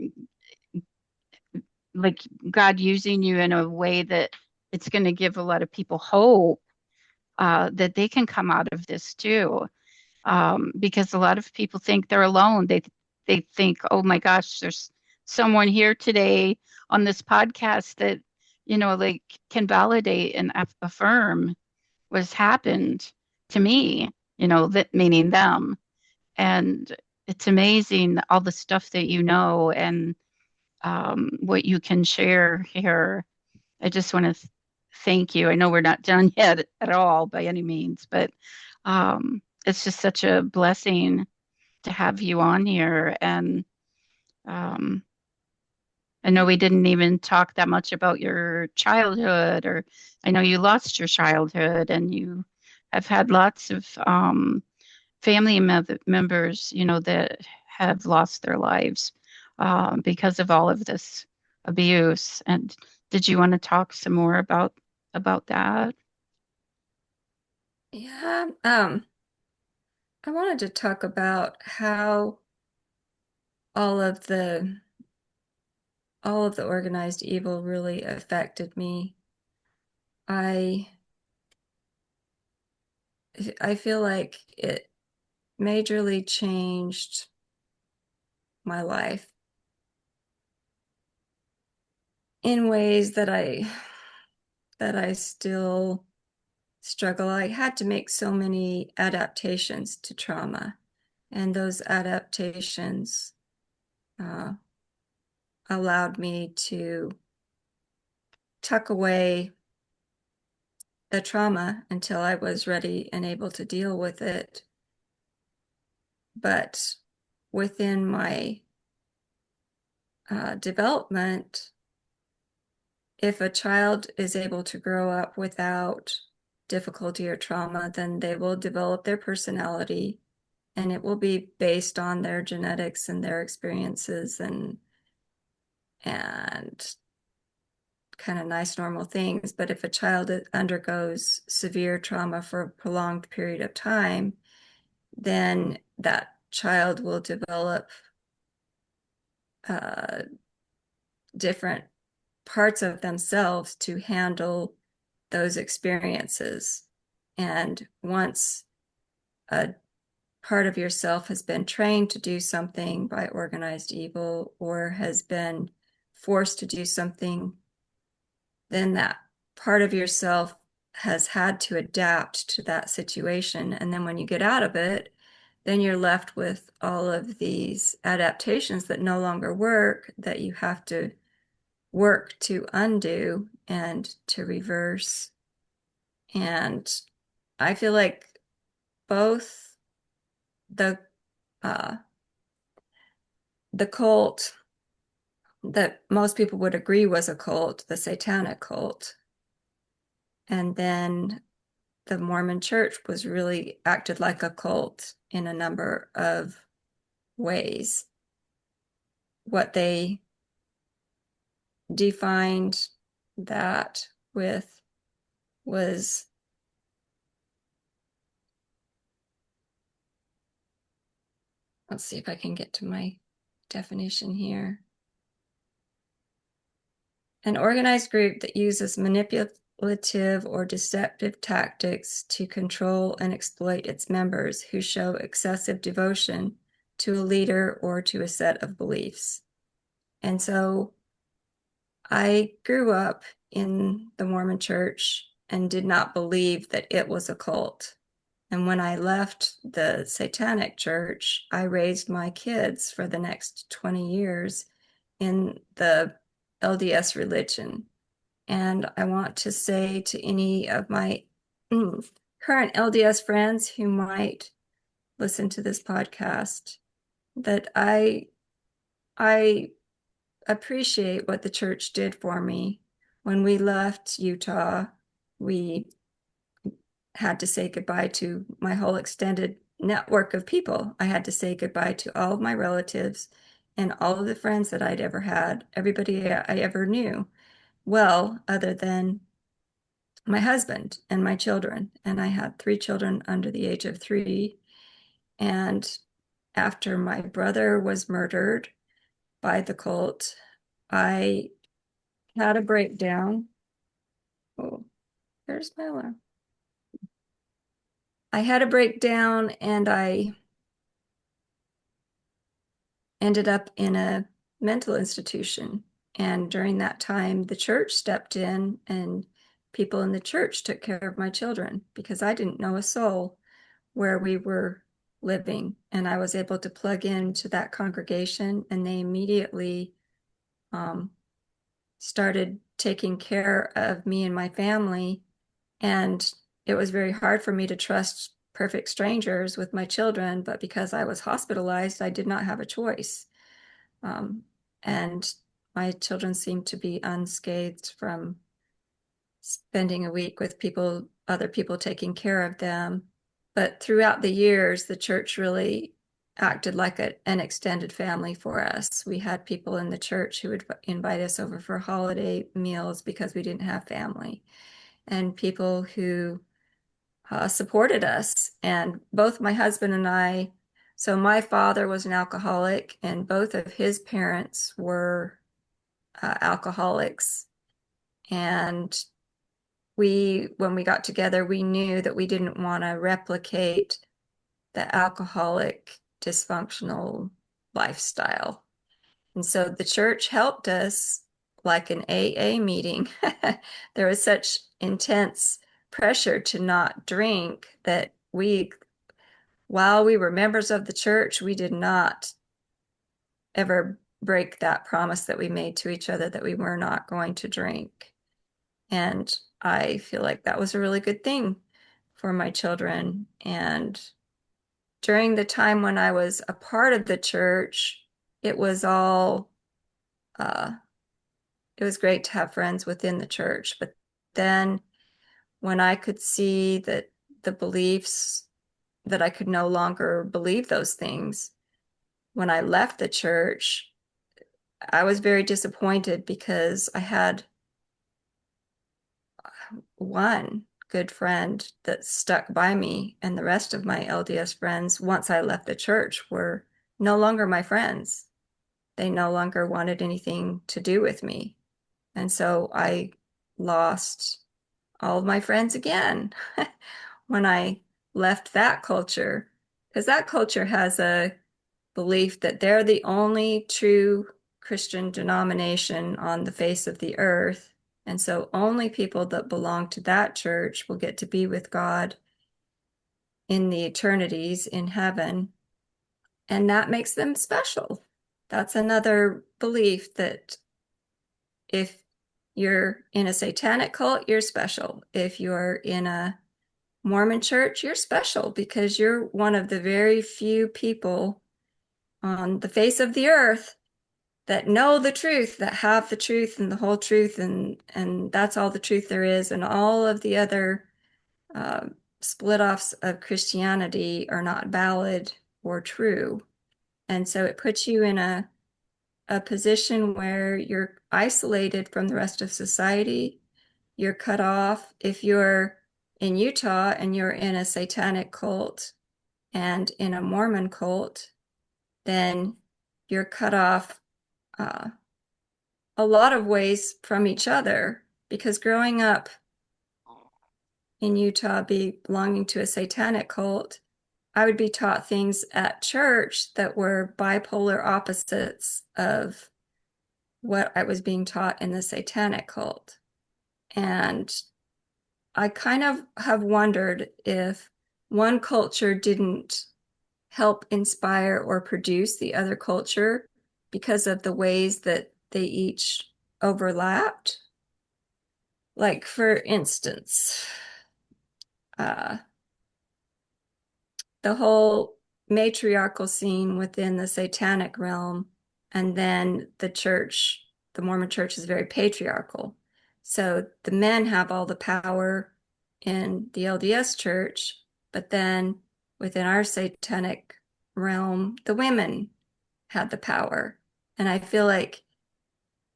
like God using you in a way that it's going to give a lot of people hope that they can come out of this too. Because a lot of people think they're alone. They think, oh my gosh, there's someone here today on this podcast that like can validate and affirm what's happened to me. That meaning them, and it's amazing all the stuff that and what you can share here. I just want to thank you. I know we're not done yet at all by any means, but it's just such a blessing to have you on here. And um, I know we didn't even talk that much about your childhood, or I know you lost your childhood and you have had lots of family members, that have lost their lives. because of all of this abuse. And did you want to talk some more about that? Yeah. I wanted to talk about how all of the organized evil really affected me. I I feel like it majorly changed my life in ways that I still struggle. I had to make so many adaptations to trauma, and those adaptations uh, allowed me to tuck away the trauma until I was ready and able to deal with it. But within my development, if a child is able to grow up without difficulty or trauma, then they will develop their personality, and it will be based on their genetics and their experiences and kind of nice normal things. But if a child undergoes severe trauma for a prolonged period of time, then that child will develop different parts of themselves to handle those experiences. And once a part of yourself has been trained to do something by organized evil or has been forced to do something, then that part of yourself has had to adapt to that situation. And then when you get out of it, then you're left with all of these adaptations that no longer work, that you have to work to undo and to reverse. And I feel like both the uh, the cult that most people would agree was a cult, the Satanic cult, and then the Mormon Church was really acted like a cult in a number of ways. What they defined that with was, let's see if I can get to my definition here. An organized group that uses manipulative or deceptive tactics to control and exploit its members who show excessive devotion to a leader or to a set of beliefs. And so I grew up in the Mormon Church and did not believe that it was a cult. And when I left the Satanic Church, I raised my kids for the next 20 years in the LDS religion. And I want to say to any of my current LDS friends who might listen to this podcast that I appreciate what the church did for me. When we left Utah, we had to say goodbye to my whole extended network of people. I had to say goodbye to all of my relatives and all of the friends that I'd ever had, everybody I ever knew. Well, other than my husband and my children. And I had 3 children under the age of 3. And after my brother was murdered by the cult, I had a breakdown. Oh, there's my alarm. I had a breakdown and I ended up in a mental institution. And during that time, the church stepped in and people in the church took care of my children because I didn't know a soul where we were living. And I was able to plug into that congregation, and they immediately started taking care of me and my family. And it was very hard for me to trust perfect strangers with my children, but because I was hospitalized, I did not have a choice. And my children seemed to be unscathed from spending a week with other people taking care of them. But throughout the years, the church really acted like an extended family for us. We had people in the church who would invite us over for holiday meals because we didn't have family, and people who supported us. And both my husband and I, so my father was an alcoholic, and both of his parents were alcoholics. And when we got together, we knew that we didn't want to replicate the alcoholic, dysfunctional lifestyle. And so the church helped us, like an AA meeting. There was such intense pressure to not drink that while we were members of the church, we did not ever break that promise that we made to each other that we were not going to drink. And I feel like that was a really good thing for my children. And during the time when I was a part of the church, it was all, it was great to have friends within the church. But then when I could see that the beliefs, that I could no longer believe those things, when I left the church, I was very disappointed because I had one good friend that stuck by me, and the rest of my LDS friends, once I left the church, were no longer my friends. They no longer wanted anything to do with me. And so I lost all of my friends again when I left that culture, because that culture has a belief that they're the only true Christian denomination on the face of the earth. And so only people that belong to that church will get to be with God in the eternities in heaven. And that makes them special. That's another belief, that if you're in a satanic cult, you're special. If you're in a Mormon church, you're special because you're one of the very few people on the face of the earth that know the truth, that have the truth and the whole truth, and that's all the truth there is, and all of the other uh, split offs of Christianity are not valid or true. And so it puts you in a position where you're isolated from the rest of society. You're cut off. If you're in Utah and you're in a satanic cult and in a Mormon cult, then you're cut off a lot of ways from each other, because growing up in Utah, belonging to a satanic cult, I would be taught things at church that were bipolar opposites of what I was being taught in the satanic cult. And I kind of have wondered if one culture didn't help inspire or produce the other culture because of the ways that they each overlapped. Like, for instance, uh, the whole matriarchal scene within the satanic realm, and then the church, the Mormon church, is very patriarchal. So the men have all the power in the LDS church, but then within our satanic realm, the women had the power. And I feel like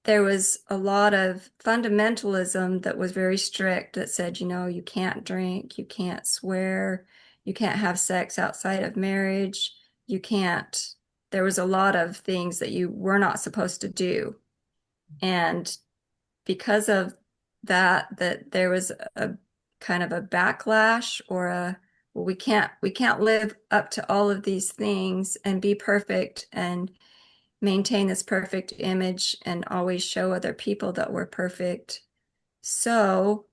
there was a lot of fundamentalism that was very strict, that said, you can't drink, you can't swear, you can't have sex outside of marriage, you can't, there was a lot of things that you were not supposed to do. And because of that there was a kind of a backlash, or well, we can't live up to all of these things and be perfect and maintain this perfect image and always show other people that we're perfect. So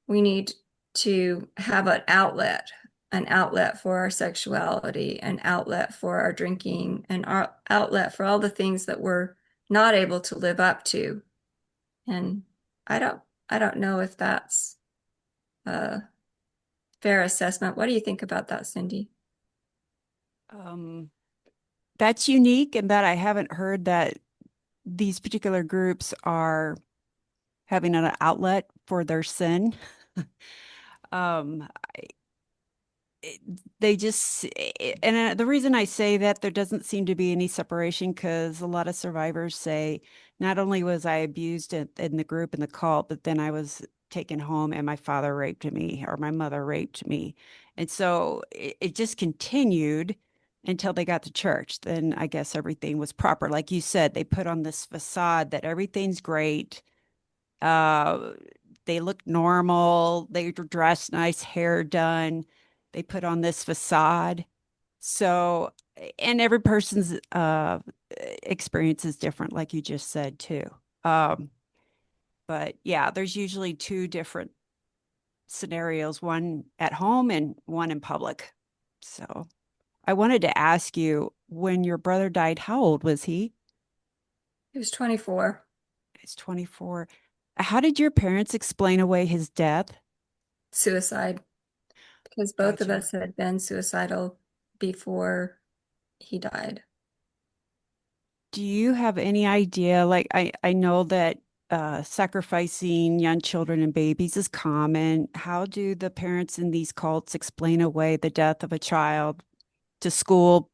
we need to have an outlet for our sexuality, an outlet for our drinking, an outlet for all the things that we're not able to live up to. And I don't know if that's a fair assessment. What do you think about that, Cindy? That's unique in that I haven't heard that these particular groups are having an outlet for their sin. Um, they just, and the reason I say that there doesn't seem to be any separation because a lot of survivors say not only was I abused in the group in the cult, but then I was taken home and my father raped me or my mother raped me. And so it just continued until they got to church. Then I guess everything was proper. Like you said, they put on this facade that everything's great. Uh, they look normal. They dress nice, hair done. They put on this facade. So, and every person's experience is different, like you just said too. Um, but yeah, there's usually two different scenarios, one at home and one in public. So, I wanted to ask you, when your brother died, how old was he? He was 24. He's 24. How did your parents explain away his death? Suicide, because both of Gotcha. us had been suicidal before he died. Do you have any idea? Like, I know that sacrificing young children and babies is common. How do the parents in these cults explain away the death of a child to school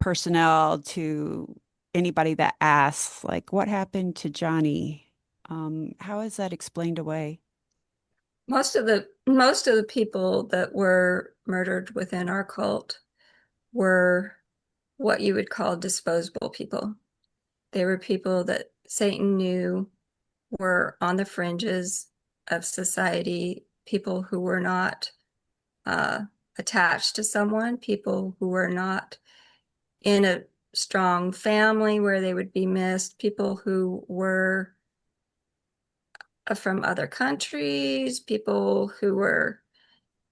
personnel, to anybody that asks, like, what happened to Johnny? How is that explained away? Most of the people that were murdered within our cult were what you would call disposable people. They were people that Satan knew were on the fringes of society, people who were not uh, attached to someone, people who were not in a strong family where they would be missed, people who were from other countries, people who were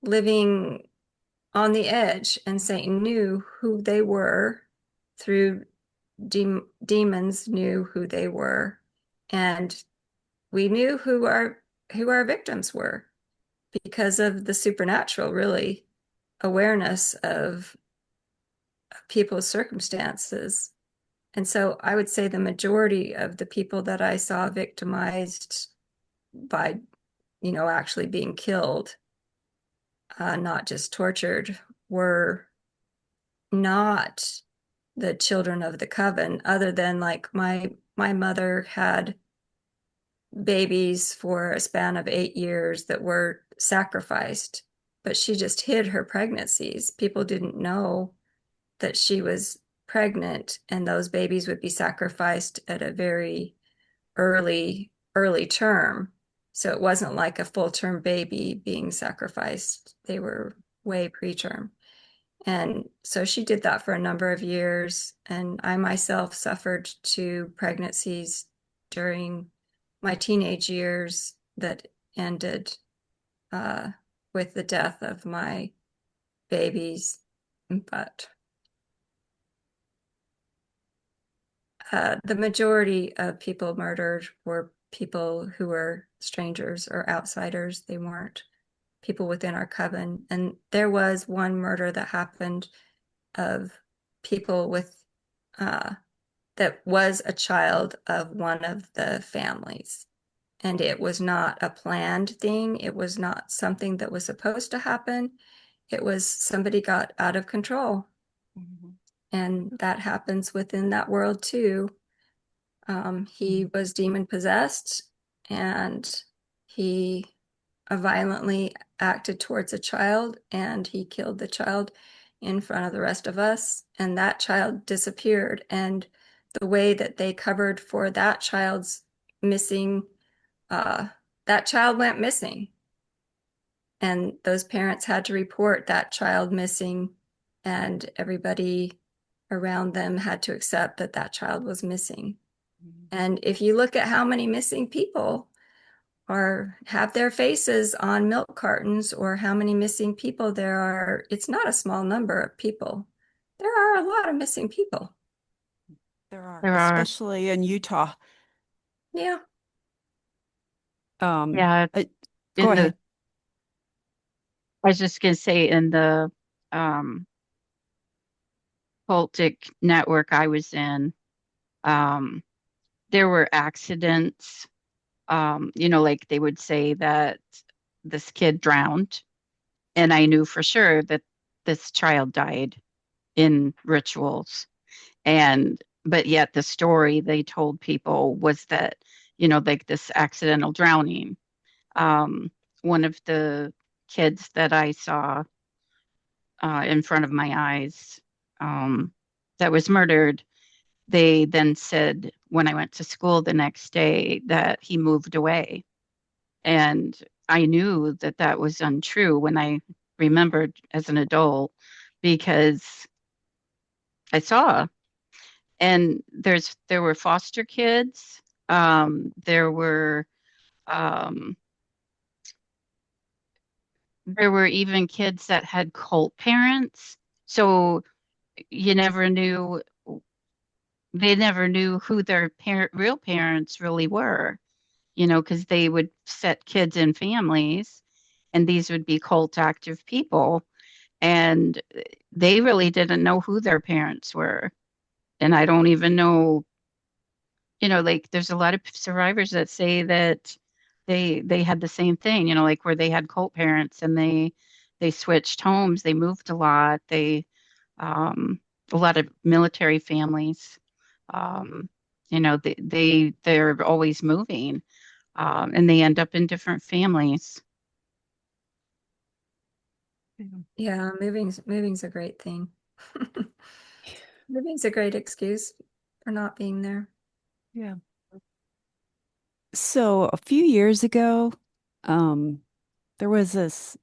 living on the edge, and Satan knew who they were through demons knew who they were, and we knew who our victims were because of the supernatural, really, awareness of people's circumstances. And so I would say the majority of the people that I saw victimized by, actually being killed, not just tortured, were not the children of the coven, other than like my mother had babies for a span of 8 years that were sacrificed, but she just hid her pregnancies. People didn't know that she was pregnant, and those babies would be sacrificed at a very early term. So it wasn't like a full term baby being sacrificed. They were way preterm. And so she did that for a number of years. And I myself suffered two pregnancies during my teenage years that ended uh, with the death of my babies. But the majority of people murdered were people who were strangers or outsiders. They weren't people within our coven. And there was one murder that happened of people with that was a child of one of the families. And it was not a planned thing. It was not something that was supposed to happen. It was somebody got out of control. Mhm. And that happens within that world too. He was demon possessed, and he violently acted towards a child, and he killed the child in front of the rest of us, and that child disappeared. And the way that they covered for that child's missing, uh, that child went missing, and those parents had to report that child missing, and everybody around them had to accept that that child was missing. Mhm. And if you look at how many missing people or have their faces on milk cartons, or how many missing people there are, it's not a small number of people. There are a lot of missing people. There are, There are, especially in Utah. Yeah. Um, yeah, uh, Go in the, ahead. I was just going to say in the um, cultic network I was in, um, there were accidents. Like they would say that this kid drowned And I knew for sure that this child died in rituals. But yet the story they told people was that, like this accidental drowning. Um, One of the kids that I saw in front of my eyes that was murdered, they then said when I went to school the next day that he moved away. And I knew that that was untrue when I remembered as an adult because I saw. And there were foster kids. Um, there were even kids that had cult parents. So you never knew, they never knew who their real parents really were, because they would set kids in families and these would be cult active people. And they really didn't know who their parents were. And I don't even know, like there's a lot of survivors that say that they had the same thing, like where they had cult parents and they switched homes, they moved a lot, um a lot of military families, um they're always moving, and they end up in different families. Yeah, moving's a great thing. Moving's a great excuse for not being there. Yeah. So a few years ago, um, there was this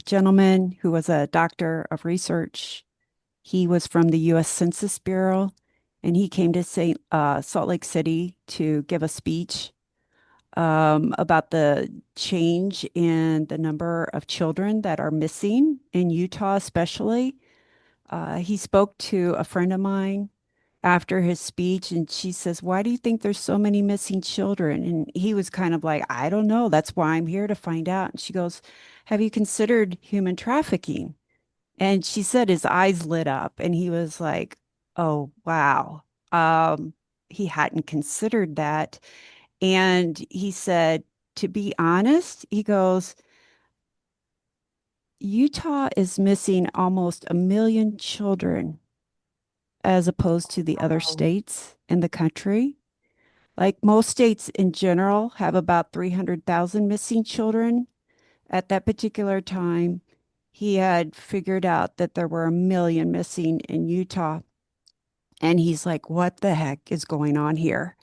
gentleman who was a doctor of research. He was from the U.S. Census Bureau, and he came to Salt Lake City to give a speech about the change in the number of children that are missing in Utah, especially. He spoke to a friend of mine after his speech, and she says, "Why do you think there's so many missing children?" And he was kind of like, "I don't know. That's why I'm here to find out." And she goes, "Have you considered human trafficking?" And she said his eyes lit up, and he was like, "Oh, wow." Um, he hadn't considered that. And he said, to be honest, he goes, Utah is missing almost 1 million children as opposed to the other Wow. states in the country. Like most states in general have about 300,000 missing children. At that particular time, he had figured out that there were 1 million missing in Utah. And he's like, what the heck is going on here?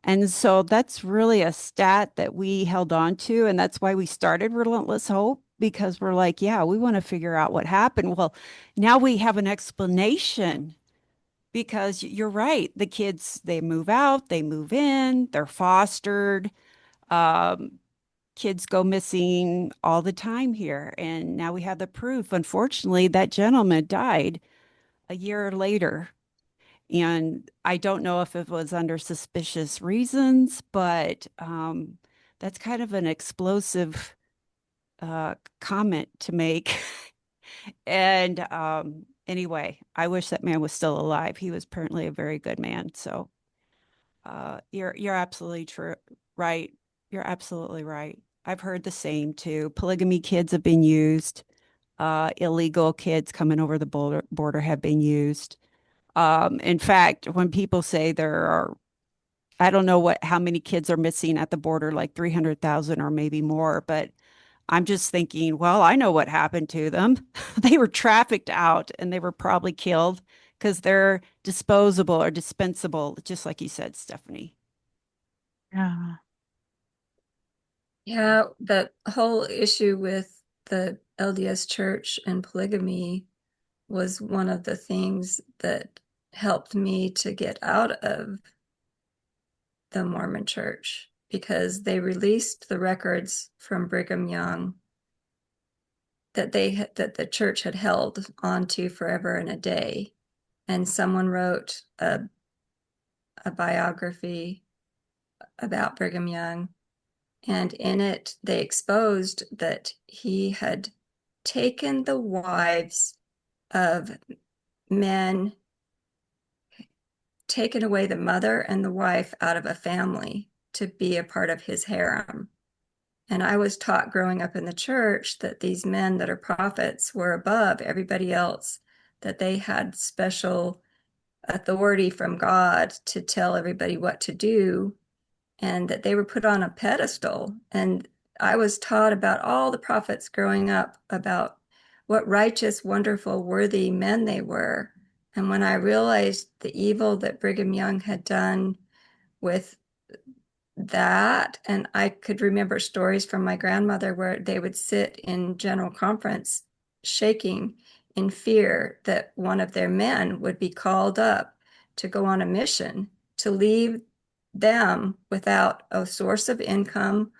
And so that's really a stat that we held on to. And that's why we started Relentless Hope, because we're like, yeah, we want to figure out what happened. Well, now we have an explanation because you're right. The kids, they move out, they move in, they're fostered. Um, Kids go missing all the time here. And now we have the proof. Unfortunately, that gentleman died a year later. And I don't know if it was under suspicious reasons, but that's kind of an explosive comment to make. And anyway, I wish that man was still alive. He was apparently a very good man. So you're absolutely true, right? You're absolutely right. I've heard the same too. Polygamy kids have been used. Illegal kids coming over the border have been used. In fact, when people say there are, I don't know how many kids are missing at the border, like 300,000 or maybe more, but I'm just thinking, well, I know what happened to them. They were trafficked out and they were probably killed because they're disposable or dispensable, just like you said, Stephanie. Yeah. Yeah, the whole issue with the LDS Church and polygamy was one of the things that helped me to get out of the Mormon Church because they released the records from Brigham Young that that the church had held onto forever and a day. And someone wrote a biography about Brigham Young, and in it they exposed that he had taken the wives of men, taken away the mother and the wife out of a family to be a part of his harem. And I was taught growing up in the church that these men that are prophets were above everybody else, that they had special authority from God to tell everybody what to do, and that they were put on a pedestal. And I was taught about all the prophets growing up, about what righteous, wonderful, worthy men they were. And when I realized the evil that Brigham Young had done with that, and I could remember stories from my grandmother where they would sit in general conference shaking in fear that one of their men would be called up to go on a mission to leave them without a source of income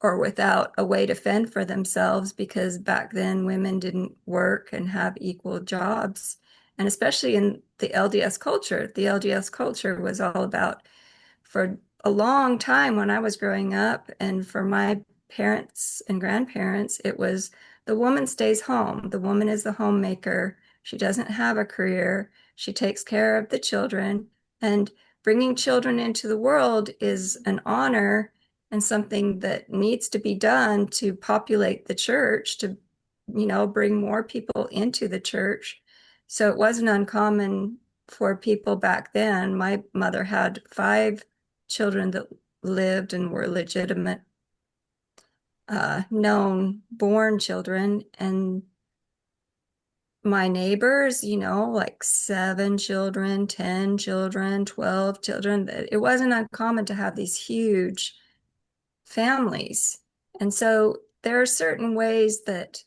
or without a way to fend for themselves, because back then women didn't work and have equal jobs. And especially in the LDS culture was all about, for a long time when I was growing up, and for my parents and grandparents, it was the woman stays home. The woman is the homemaker. She doesn't have a career. She takes care of the children. And bringing children into the world is an honor and something that needs to be done to populate the church, to, bring more people into the church. So it wasn't uncommon for people back then. My mother had 5 children that lived and were legitimate, known born children. And my neighbors, like 7 children, 10 children, 12 children. It wasn't uncommon to have these huge families. And so there are certain ways that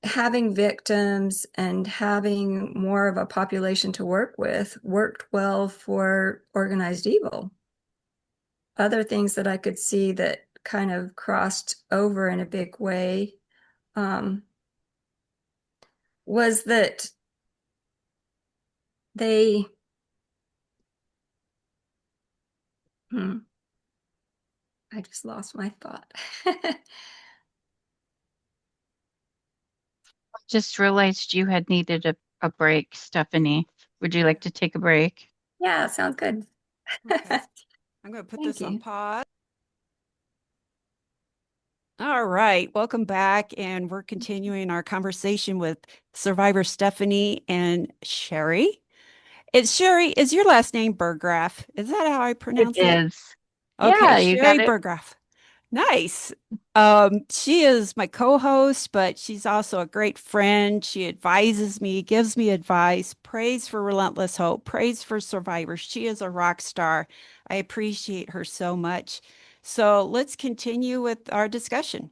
having victims and having more of a population to work with worked well for organized evil. Other things that I could see that kind of crossed over in a big way was that they, I just lost my thought. Just realized you had needed a break, Stephanie. Would you like to take a break? Yeah, sounds good. Okay. I'm going to put Thank this on you. pause. All right, welcome back. And we're continuing our conversation with survivor Stephanie and Sherry. Is your last name Burgraff? Is that how I It pronounce it? is. Okay, Yeah, you Sherry got it. Burgraff. Nice. She is my co-host, but she's also a great friend. She advises me, gives me advice, prays for Relentless Hope, prays for survivors. She is a rock star. I appreciate her so much. So let's continue with our discussion.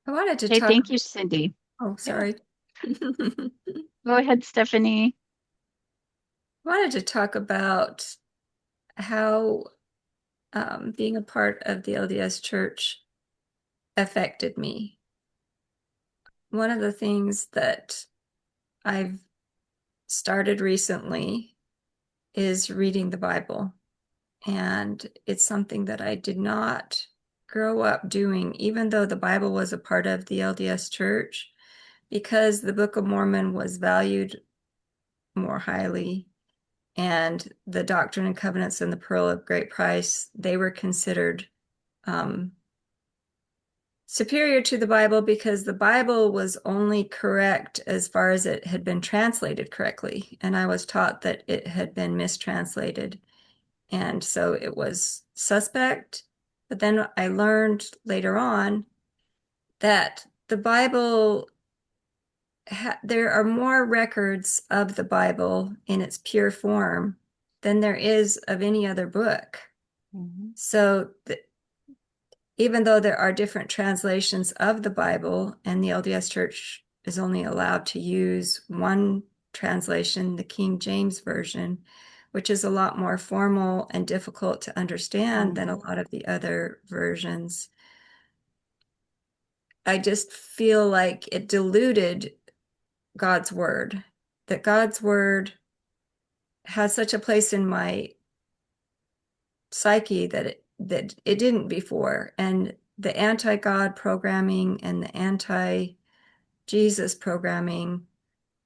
I wanted to Hey, talk. thank you, Cindy. Oh, Yeah. sorry. Go ahead, Stephanie. I wanted to talk about how being a part of the LDS Church affected me. One of the things that I've started recently is reading the Bible. And it's something that I did not grow up doing, even though the Bible was a part of the LDS Church, because the Book of Mormon was valued more highly. And the Doctrine and Covenants and the Pearl of Great Price, they were considered superior to the Bible, because the Bible was only correct as far as it had been translated correctly. And I was taught that it had been mistranslated. And so it was suspect. But then I learned later on that the Bible, there are more records of the Bible in its pure form than there is of any other book. Mhm. So even though there are different translations of the Bible, and the LDS Church is only allowed to use one translation, the King James Version, which is a lot more formal and difficult to understand than a lot of the other versions, I just feel like it diluted God's word, that God's word has such a place in my psyche that it didn't before. And the anti-God programming and the anti-Jesus programming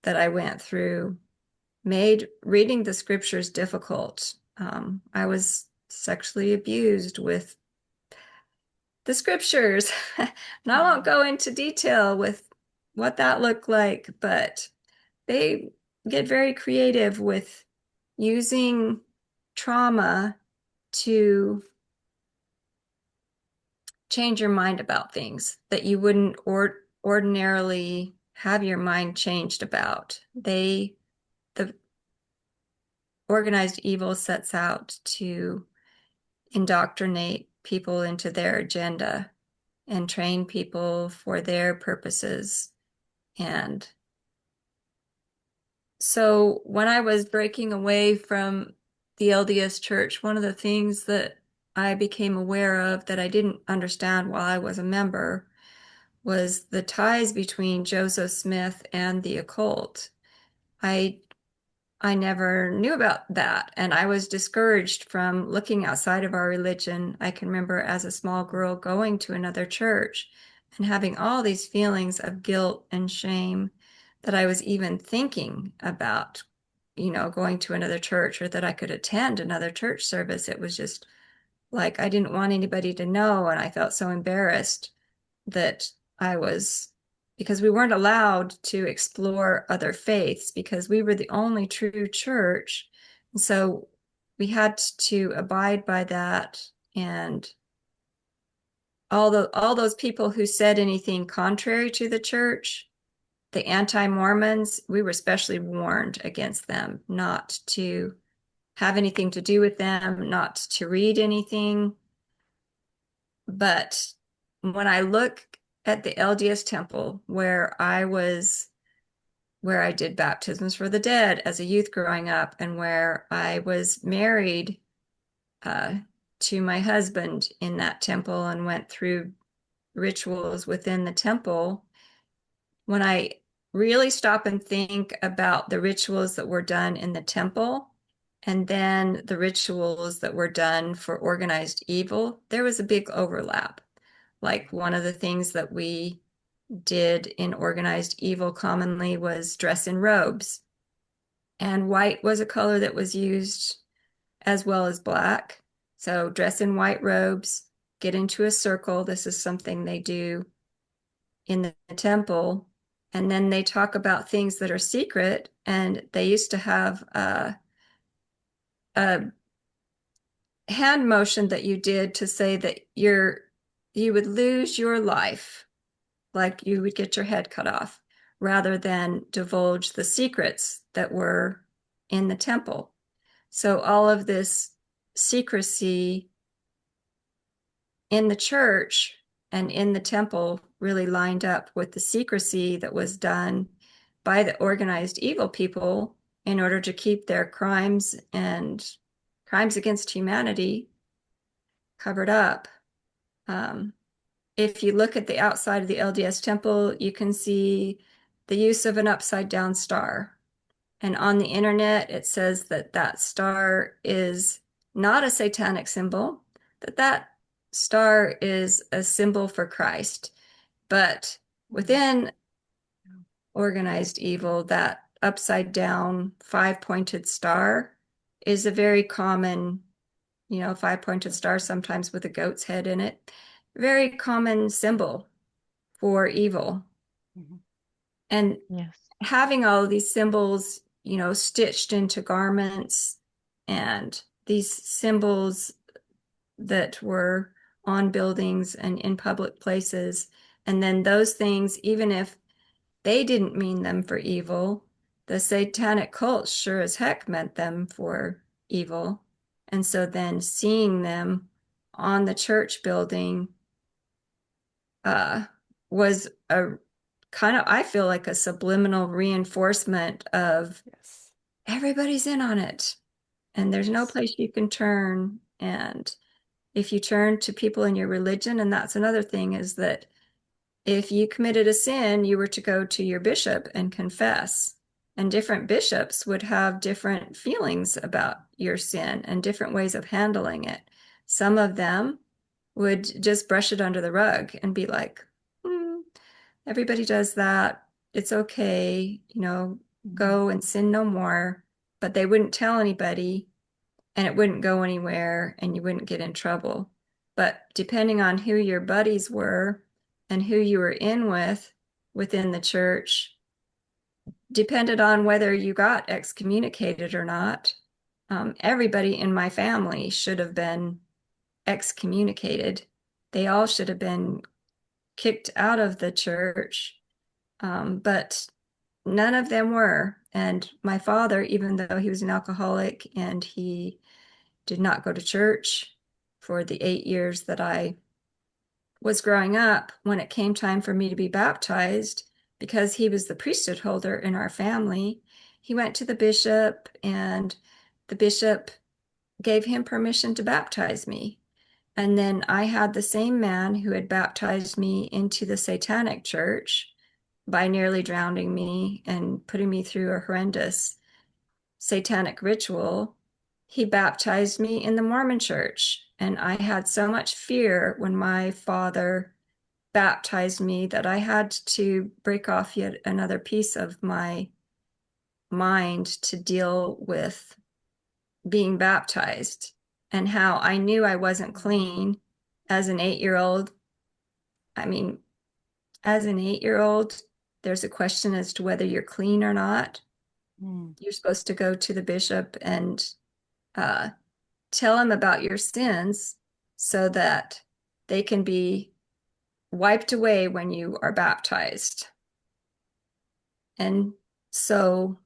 that I went through made reading the scriptures difficult. I was sexually abused with the scriptures. And I won't go into detail with what that looked like, but they get very creative with using trauma to change your mind about things that you wouldn't ordinarily have your mind changed about. The organized evil sets out to indoctrinate people into their agenda and train people for their purposes. And so when I was breaking away from the LDS Church, one of the things that I became aware of that I didn't understand while I was a member was the ties between Joseph Smith and the occult. I I never knew about that, and I was discouraged from looking outside of our religion. I can remember as a small girl going to another church and having all these feelings of guilt and shame that I was even thinking about, going to another church or that I could attend another church service. It was just like I didn't want anybody to know, and I felt so embarrassed that I was, because we weren't allowed to explore other faiths because we were the only true church. And so we had to abide by that. And all those people who said anything contrary to the church, the anti-Mormons, we were especially warned against them, not to have anything to do with them, not to read anything. But when I look at the LDS temple where I did baptisms for the dead as a youth growing up, and where I was married to my husband in that temple and went through rituals within the temple, when I really stop and think about the rituals that were done in the temple and then the rituals that were done for organized evil, there was a big overlap. Like one of the things that we did in organized evil commonly was dress in robes. And white was a color that was used as well as black. So dress in white robes, get into a circle. This is something they do in the temple. And then they talk about things that are secret. And they used to have a hand motion that you did to say that you would lose your life, like you would get your head cut off, rather than divulge the secrets that were in the temple. So all of this secrecy in the church and in the temple really lined up with the secrecy that was done by the organized evil people in order to keep their crimes and crimes against humanity covered up. If you look at the outside of the LDS temple, you can see the use of an upside down star. And on the internet, it says that that star is not a satanic symbol, that star is a symbol for Christ. But within organized evil, that upside down five-pointed star is a very common, five-pointed star, sometimes with a goat's head in it, very common symbol for evil. Mhm. And Yes. having all of these symbols, stitched into garments, and these symbols that were on buildings and in public places. And then those things, even if they didn't mean them for evil, the satanic cult sure as heck meant them for evil. And so then seeing them on the church building was a kind of, I feel like, a subliminal reinforcement of Yes. everybody's in on it and there's no Yes. place you can turn. And if you turn to people in your religion, and that's another thing, is that if you committed a sin, you were to go to your bishop and confess. And different bishops would have different feelings about your sin and different ways of handling it. Some of them would just brush it under the rug and be like, everybody does that. It's okay, go and sin no more. But they wouldn't tell anybody, and it wouldn't go anywhere, and you wouldn't get in trouble. But depending on who your buddies were and who you were in with within the church, depended on whether you got excommunicated or not. Everybody in my family should have been excommunicated. They all should have been kicked out of the church, but none of them were. And my father, even though he was an alcoholic and he did not go to church for the 8 years that I was growing up, when it came time for me to be baptized, because he was the priesthood holder in our family, he went to the bishop and the bishop gave him permission to baptize me. And then I had the same man who had baptized me into the Satanic Church by nearly drowning me and putting me through a horrendous Satanic Ritual. He baptized me in the Mormon Church. And I had so much fear when my father baptized me that I had to break off yet another piece of my mind to deal with being baptized and how I knew I wasn't clean as an 8-year-old. I mean, as an 8-year-old, there's a question as to whether you're clean or not. You're supposed to go to the bishop and tell him about your sins so that they can be wiped away when you are baptized. And so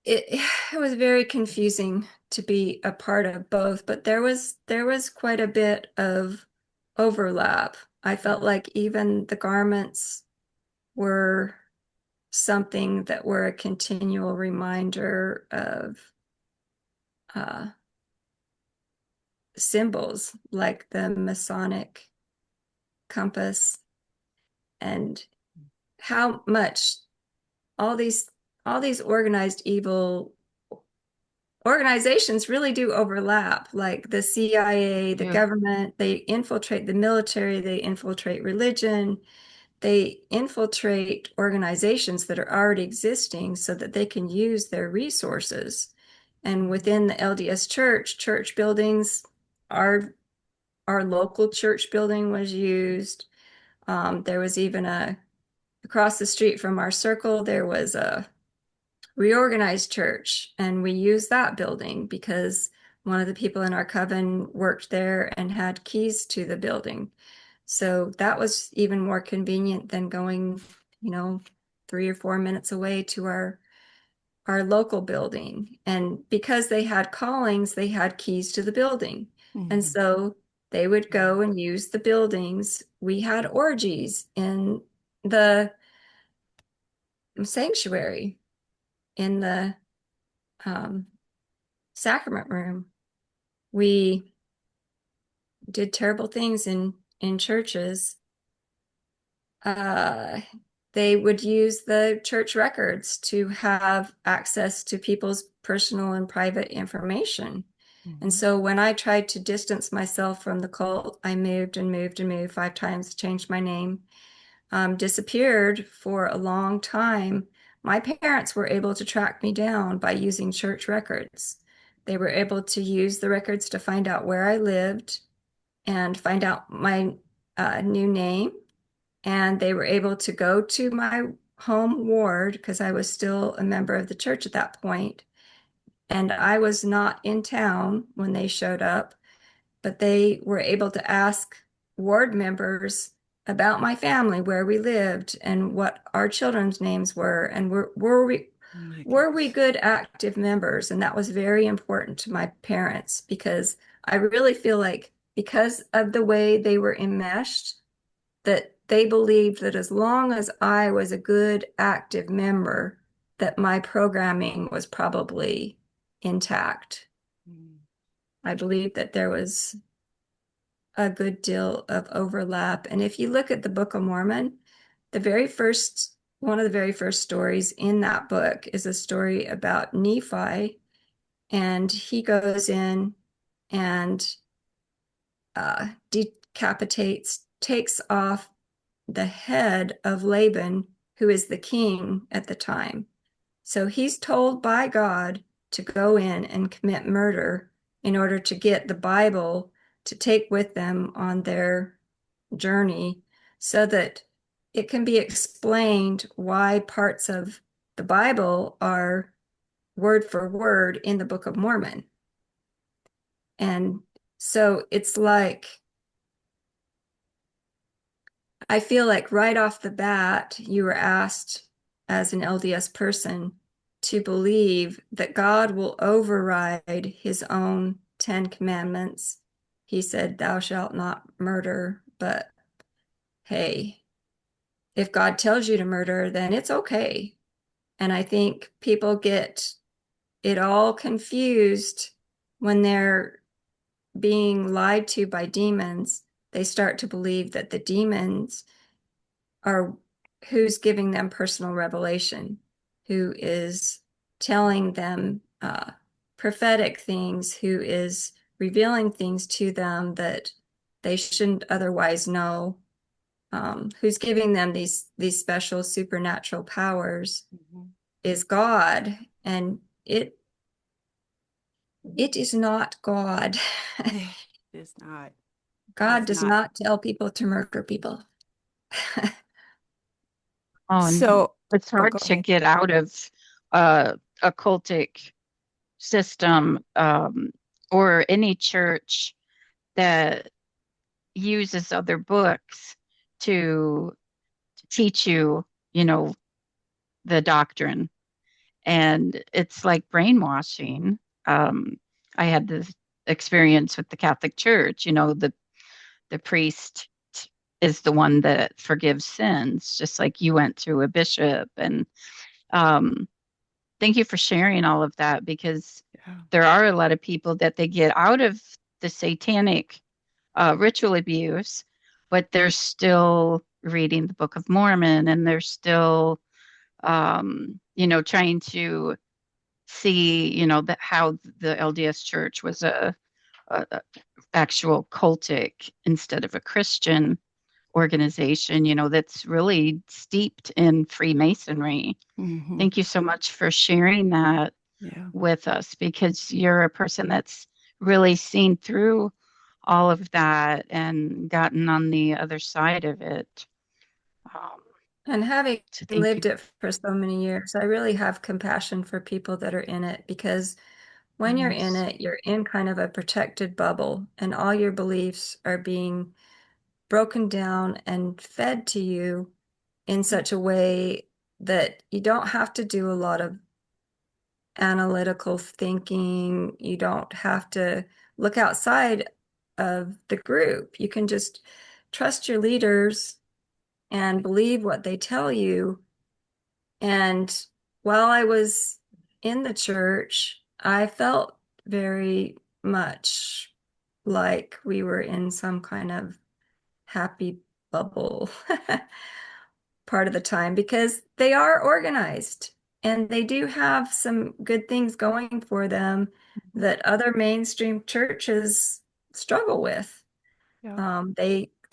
it was very confusing to be a part of both, but there was quite a bit of overlap. I felt like even the garments were something that were a continual reminder of symbols like the Masonic compass, and how much all these organized evil organizations really do overlap, like the CIA, the government. They infiltrate the military, they infiltrate religion, they infiltrate organizations that are already existing so that they can use their resources. And within the LDS Church, church buildings, our local church building was used. There was even across the street from our circle, there was a reorganized church, and we used that building because one of the people in our coven worked there and had keys to the building. So that was even more convenient than going, 3 or 4 minutes away to our local building. And because they had callings, they had keys to the building. And so they would go and use the buildings. We had orgies in the sanctuary, in the sacrament room. We did terrible things in churches. They would use the church records to have access to people's personal and private information. And so when I tried to distance myself from the cult, I moved and moved and moved 5 times, changed my name, disappeared for a long time. My parents were able to track me down by using church records. They were able to use the records to find out where I lived and find out my new name. And they were able to go to my home ward because I was still a member of the church at that point. And I was not in town when they showed up, but they were able to ask ward members about my family, where we lived, and what our children's names were, and were we good active members. And that was very important to my parents, because I really feel like because of the way they were enmeshed, that they believed that as long as I was a good active member, that my programming was probably intact. I believe that there was a good deal of overlap. And if you look at the Book of Mormon, one of the very first stories in that book is a story about Nephi, and he goes in and decapitates, takes off the head of Laban, who is the king at the time. So he's told by God to go in and commit murder in order to get the Bible to take with them on their journey so that it can be explained why parts of the Bible are word for word in the Book of Mormon. And so it's like, I feel like right off the bat, you were asked as an LDS person to believe that God will override his own 10 commandments. He said, "Thou shalt not murder," but hey, if God tells you to murder, then it's okay. And I think people get it all confused when they're being lied to by demons. They start to believe that the demons are who's giving them personal revelation, who is telling them prophetic things, who is revealing things to them that they shouldn't otherwise know, who's giving them these special supernatural powers is God, and it is not God. It is not. God It's does not. not tell people to murder people. Oh, and So, it's oh, hard go to ahead. get out of a cultic system, or any church that uses other books to teach you, you know, the doctrine. And it's like brainwashing. I had this experience with the Catholic Church, the priest is the one that forgives sins, just like you went to a bishop. And um, thank you for sharing all of that, because Yeah. there are a lot of people that they get out of the satanic ritual abuse, but they're still reading the Book of Mormon, and they're still, trying to see, that how the LDS Church was a actual cultic instead of a Christian organization, that's really steeped in Freemasonry. Hmm. Thank you so much for sharing that Yeah. with us, because you're a person that's really seen through all of that and gotten on the other side of it. Um, And having so thank you. lived it for so many years, I really have compassion for people that are in it, because when you're in Yes. it, you're in kind of a protected bubble, and all your beliefs are being broken down and fed to you in such a way that you don't have to do a lot of analytical thinking. You don't have to look outside of the group. You can just trust your leaders and believe what they tell you. And while I was in the church, I felt very much like we were in some kind of happy bubble part of the time, because they are organized and they do have some good things going for them that other mainstream churches struggle with. Yeah.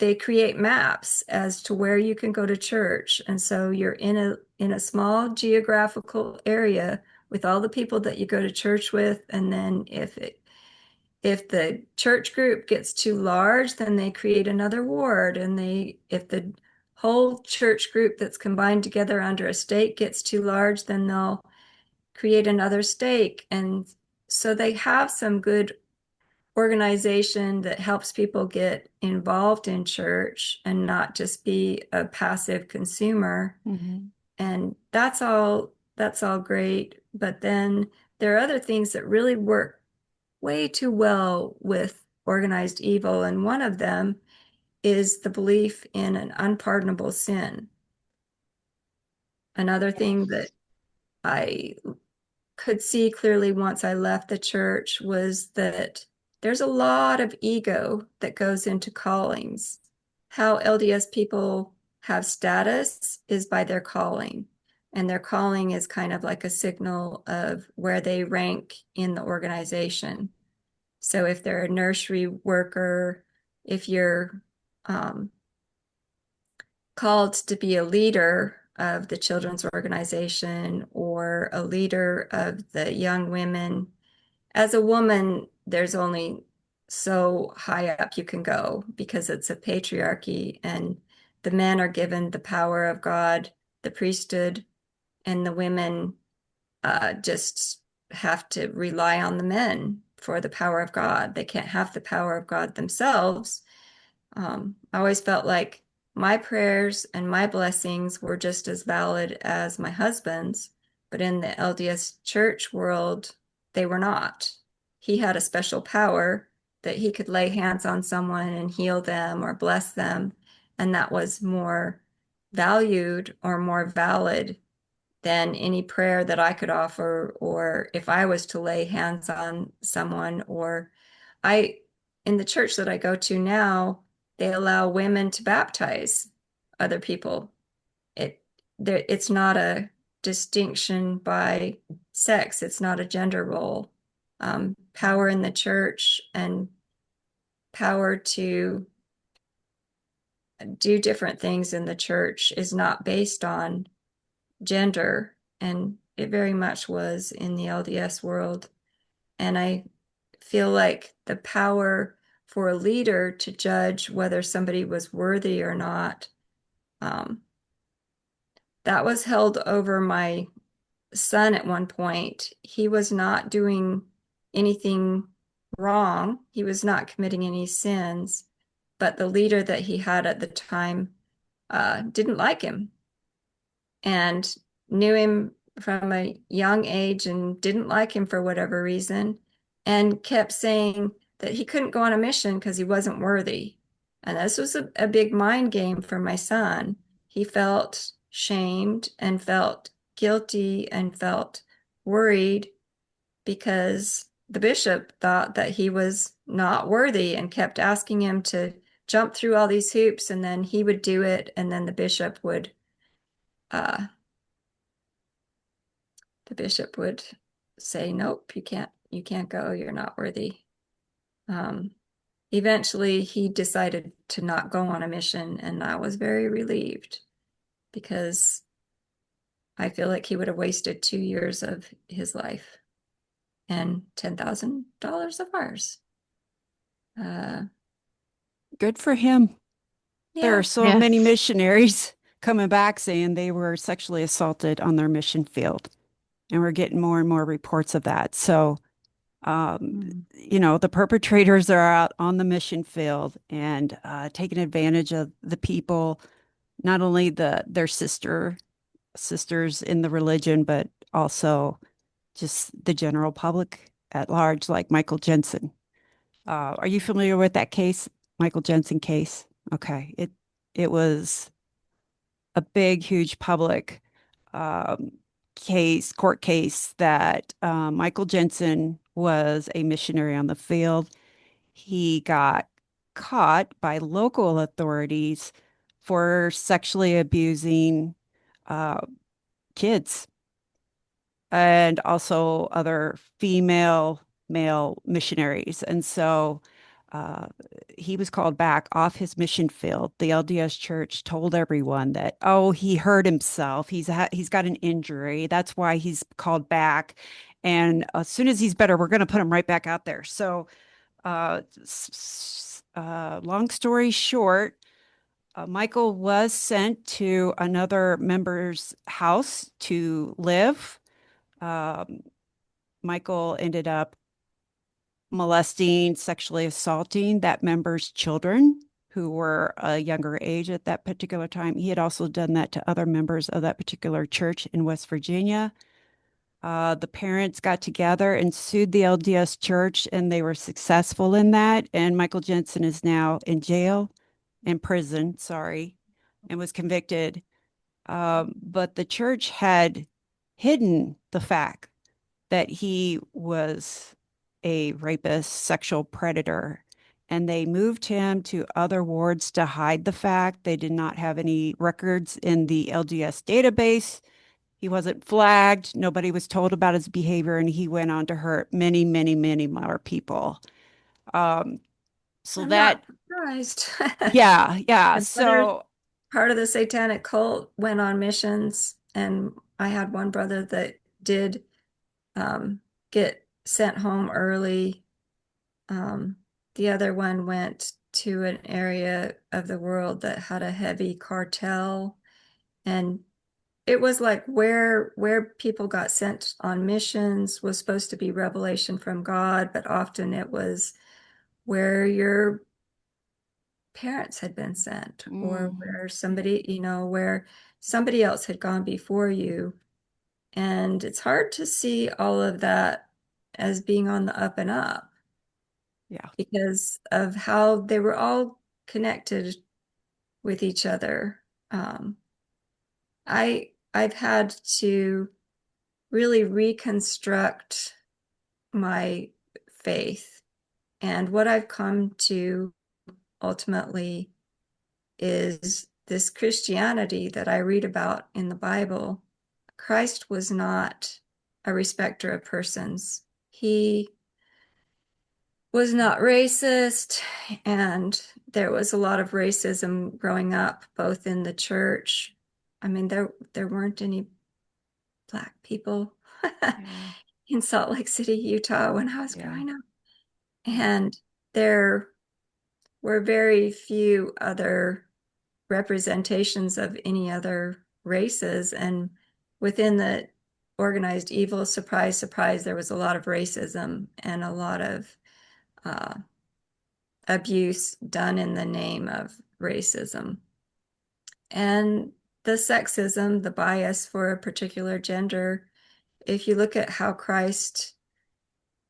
They create maps as to where you can go to church, and so you're in a small geographical area with all the people that you go to church with, and then if the church group gets too large, then they create another ward, and if the whole church group that's combined together under a stake gets too large, then they'll create another stake. And so they have some good organization that helps people get involved in church and not just be a passive consumer. Hmm. And that's all great. But then there are other things that really work way too well with organized evil. And one of them is the belief in an unpardonable sin. Another thing that I could see clearly once I left the church was that there's a lot of ego that goes into callings. How LDS people have status is by their calling, and their calling is kind of like a signal of where they rank in the organization. So if they're a nursery worker, if you're um, called to be a leader of the children's organization or a leader of the young women, as a woman, there's only so high up you can go because it's a patriarchy, and the men are given the power of God, the priesthood, and the women just have to rely on the men for the power of God. They can't have the power of God themselves. I always felt like my prayers and my blessings were just as valid as my husband's, but in the LDS Church world, they were not. He had a special power that he could lay hands on someone and heal them or bless them, and that was more valued or more valid than any prayer that I could offer, or if I was to lay hands on someone. Or I, in the church that I go to now, they allow women to baptize other people. It's not a distinction by sex. It's not a gender role. Power in the church and power to do different things in the church is not based on gender, and it very much was in the LDS world. And I feel like the power for a leader to judge whether somebody was worthy or not, um, that was held over my son at one point. He was not doing anything wrong, he was not committing any sins, but the leader that he had at the time didn't like him and knew him from a young age and didn't like him for whatever reason, and kept saying that he couldn't go on a mission because he wasn't worthy. And this was a big mind game for my son. He felt shamed and felt guilty and felt worried because the bishop thought that he was not worthy and kept asking him to jump through all these hoops, and then he would do it, and then uh, the bishop would say, nope, you can't go, you're not worthy. Um, Eventually he decided to not go on a mission, and I was very relieved because I feel like he would have wasted 2 years of his life and $10,000 of ours. Good for him. There Yeah. are so many Yes. missionaries coming back saying they were sexually assaulted on their mission field. And we're getting more and more reports of that. So, Mm. the perpetrators are out on the mission field and taking advantage of the people, not only their sisters in the religion, but also just the general public at large, like Michael Jensen. Are you familiar with that case, Michael Jensen case? Okay, it was a big, huge public um, court case that Michael Jensen was a missionary on the field. He got caught by local authorities for sexually abusing uh, kids and also other male missionaries. And so uh, he was called back off his mission field. The LDS Church told everyone that, oh, he hurt himself. He's got an injury. That's why he's called back. And as soon as he's better, we're going to put him right back out there. So, long story short, Michael was sent to another member's house to live. Um, Michael ended up molesting, sexually assaulting that member's children who were a younger age at that particular time. He had also done that to other members of that particular church in West Virginia. The parents got together and sued the LDS Church, and they were successful in that. And Michael Jensen is now in prison, sorry, and was convicted. But the church had hidden the fact that he was a rapist, sexual predator, and they moved him to other wards to hide the fact. They did not have any records in the LDS database. He wasn't flagged. Nobody was told about his behavior, and he went on to hurt many, many, many more people. Um, so I'm not that, surprised. yeah, yeah. My brother, So, part of the satanic cult, went on missions, and I had one brother that did um, get sent home early The other one went to an area of the world that had a heavy cartel, and it was like where people got sent on missions was supposed to be revelation from God, but often it was where your parents had been sent, or where somebody, where somebody else had gone before you. And it's hard to see all of that as being on the up and up Yeah. because of how they were all connected with each other. I've had to really reconstruct my faith. And what I've come to ultimately is this Christianity that I read about in the Bible. Christ was not a respecter of persons. He was not racist, and there was a lot of racism growing up, both in the church. I mean, there weren't any Black people Yeah. in Salt Lake City, Utah when I was Yeah. growing up. And there were very few other representations of any other races. And within the organized evil, surprise, surprise, there was a lot of racism and a lot of uh, abuse done in the name of racism. And the sexism, the bias for a particular gender, if you look at how Christ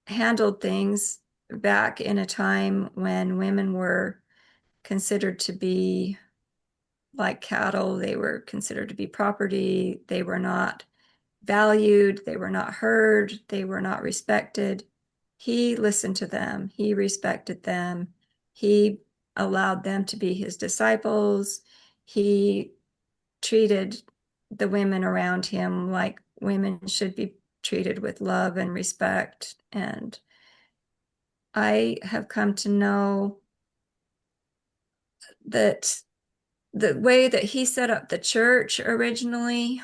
handled things back in a time when women were considered to be like cattle, they were considered to be property, they were not valued, they were not heard, they were not respected. He listened to them, he respected them, he allowed them to be his disciples, he treated the women around him like women should be treated, with love and respect. And I have come to know that the way that he set up the church originally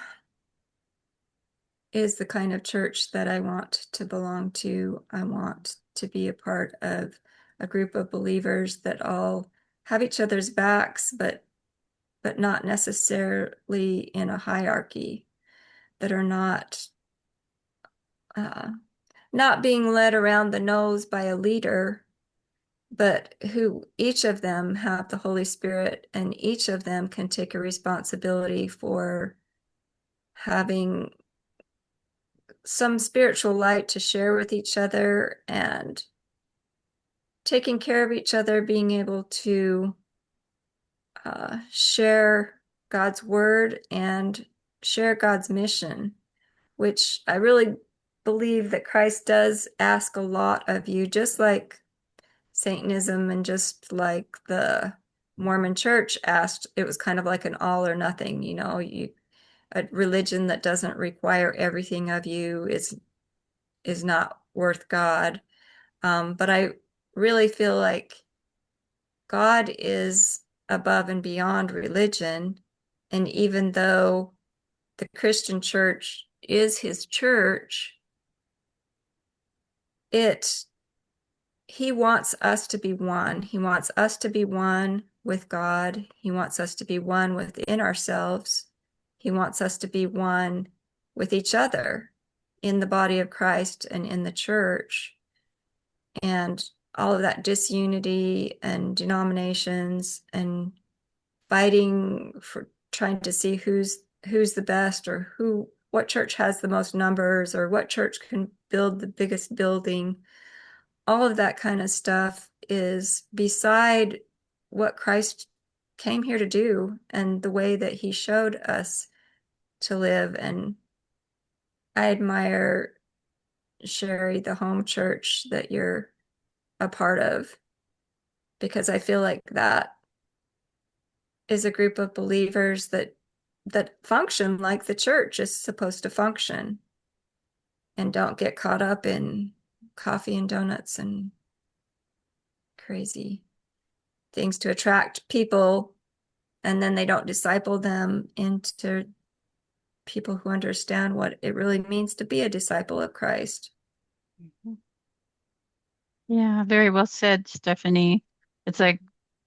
is the kind of church that I want to belong to. I want to be a part of a group of believers that all have each other's backs, but not necessarily in a hierarchy, that are uh, not being led around the nose by a leader, but who each of them have the Holy Spirit, and each of them can take a responsibility for having some spiritual light to share with each other, and taking care of each other, being able to share God's word and share God's mission, which I really believe that Christ does ask a lot of you, just like Satanism and just like the Mormon church asked. It was kind of like an all or nothing, a religion that doesn't require everything of you is not worth God. But I really feel like God is above and beyond religion. And even though the Christian church is his church, he wants us to be one. He wants us to be one with God. He wants us to be one within ourselves. He wants us to be one with each other in the body of Christ and in the church. And all of that disunity and denominations and fighting for trying to see who's the best, or what church has the most numbers, or what church can build the biggest building. All of that kind of stuff is beside what Christ came here to do and the way that he showed us to live. And I admire, Sherry, the home church that you're a part of, because I feel like that is a group of believers that function like the church is supposed to function, and don't get caught up in coffee and donuts and crazy things to attract people, and then they don't disciple them into people who understand what it really means to be a disciple of Christ. Mhm. Yeah, very well said, Stephanie. It's like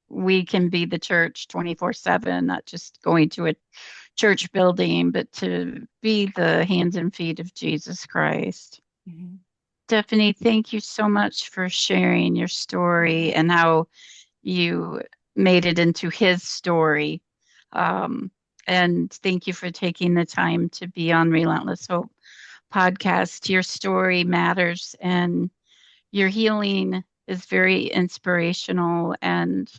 we can be the church 24/7, not just going to a church building, but to be the hands and feet of Jesus Christ. Mhm. Stephanie, thank you so much for sharing your story and how you made it into his story. Um, and thank you for taking the time to be on Relentless Hope podcast. Your story matters and your healing is very inspirational. And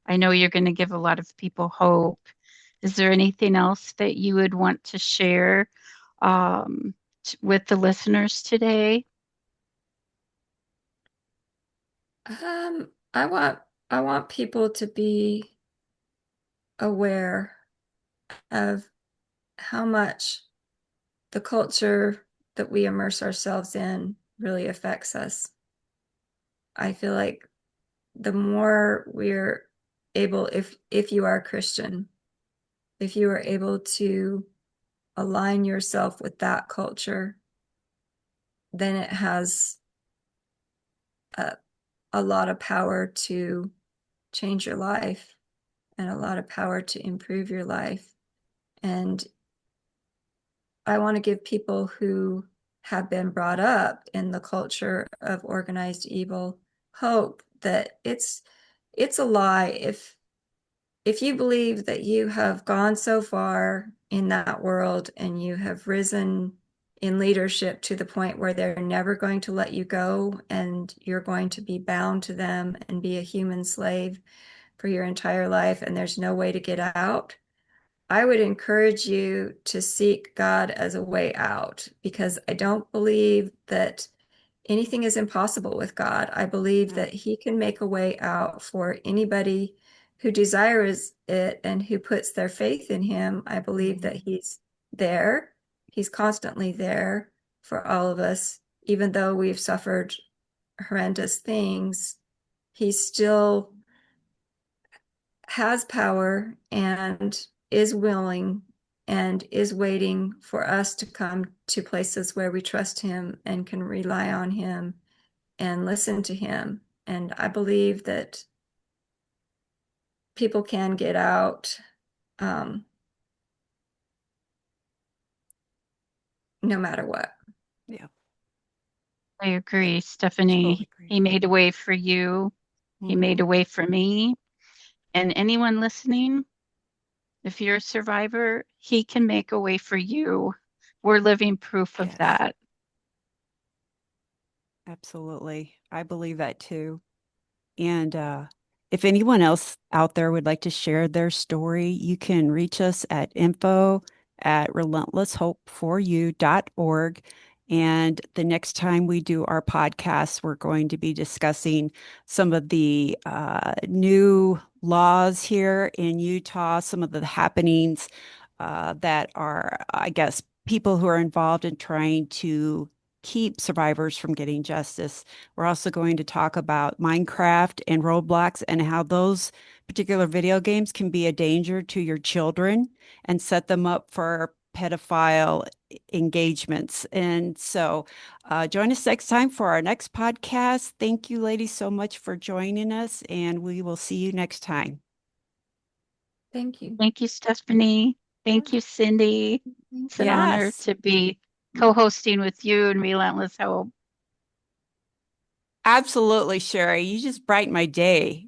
I know you're going to give a lot of people hope. Is there anything else that you would want to share with the listeners today? I want people to be aware of how much the culture that we immerse ourselves in really affects us. I feel like the more we're able, if you are a Christian, if you are able to align yourself with that culture, then it has a, a lot of power to change your life and a lot of power to improve your life. And I want to give people who have been brought up in the culture of organized evil hope that it's a lie. If you believe that you have gone so far in that world and you have risen in leadership to the point where they're never going to let you go and you're going to be bound to them and be a human slave for your entire life and there's no way to get out, I would encourage you to seek God as a way out because I don't believe that anything is impossible with God. I believe Yeah. that He can make a way out for anybody who desires it and who puts their faith in Him. I believe that Mhm. He's there. He's constantly there for all of us, even though we've suffered horrendous things. He still has power and is willing and is waiting for us to come to places where we trust Him and can rely on Him and listen to Him. And I believe that people can get out um, no matter what. Yeah. I Yeah. agree, Totally Stephanie. agree. He made a way for you. He made Hmm. a way for me. And anyone listening, if you're a survivor, he can make a way for you. We're living proof of Yes, that. absolutely. I believe that too. And if anyone else out there would like to share their story, you can reach us at info@relentlesshopeforyou.org. And the next time we do our podcast, we're going to be discussing some of the new laws here in Utah, some of the happenings that are, I guess, people who are involved in trying to keep survivors from getting justice. We're also going to talk about Minecraft and Roblox and how those particular video games can be a danger to your children and set them up for pedophile engagements. And so join us next time for our next podcast. Thank you, ladies, so much for joining us, and we will see you next time. Thank you. Thank you, Stephanie. Yeah. Thank you, Cindy. Thank It's an you. honor Yes, to be co-hosting with you and Relentless Hope. absolutely, Sherry. You just brighten my day.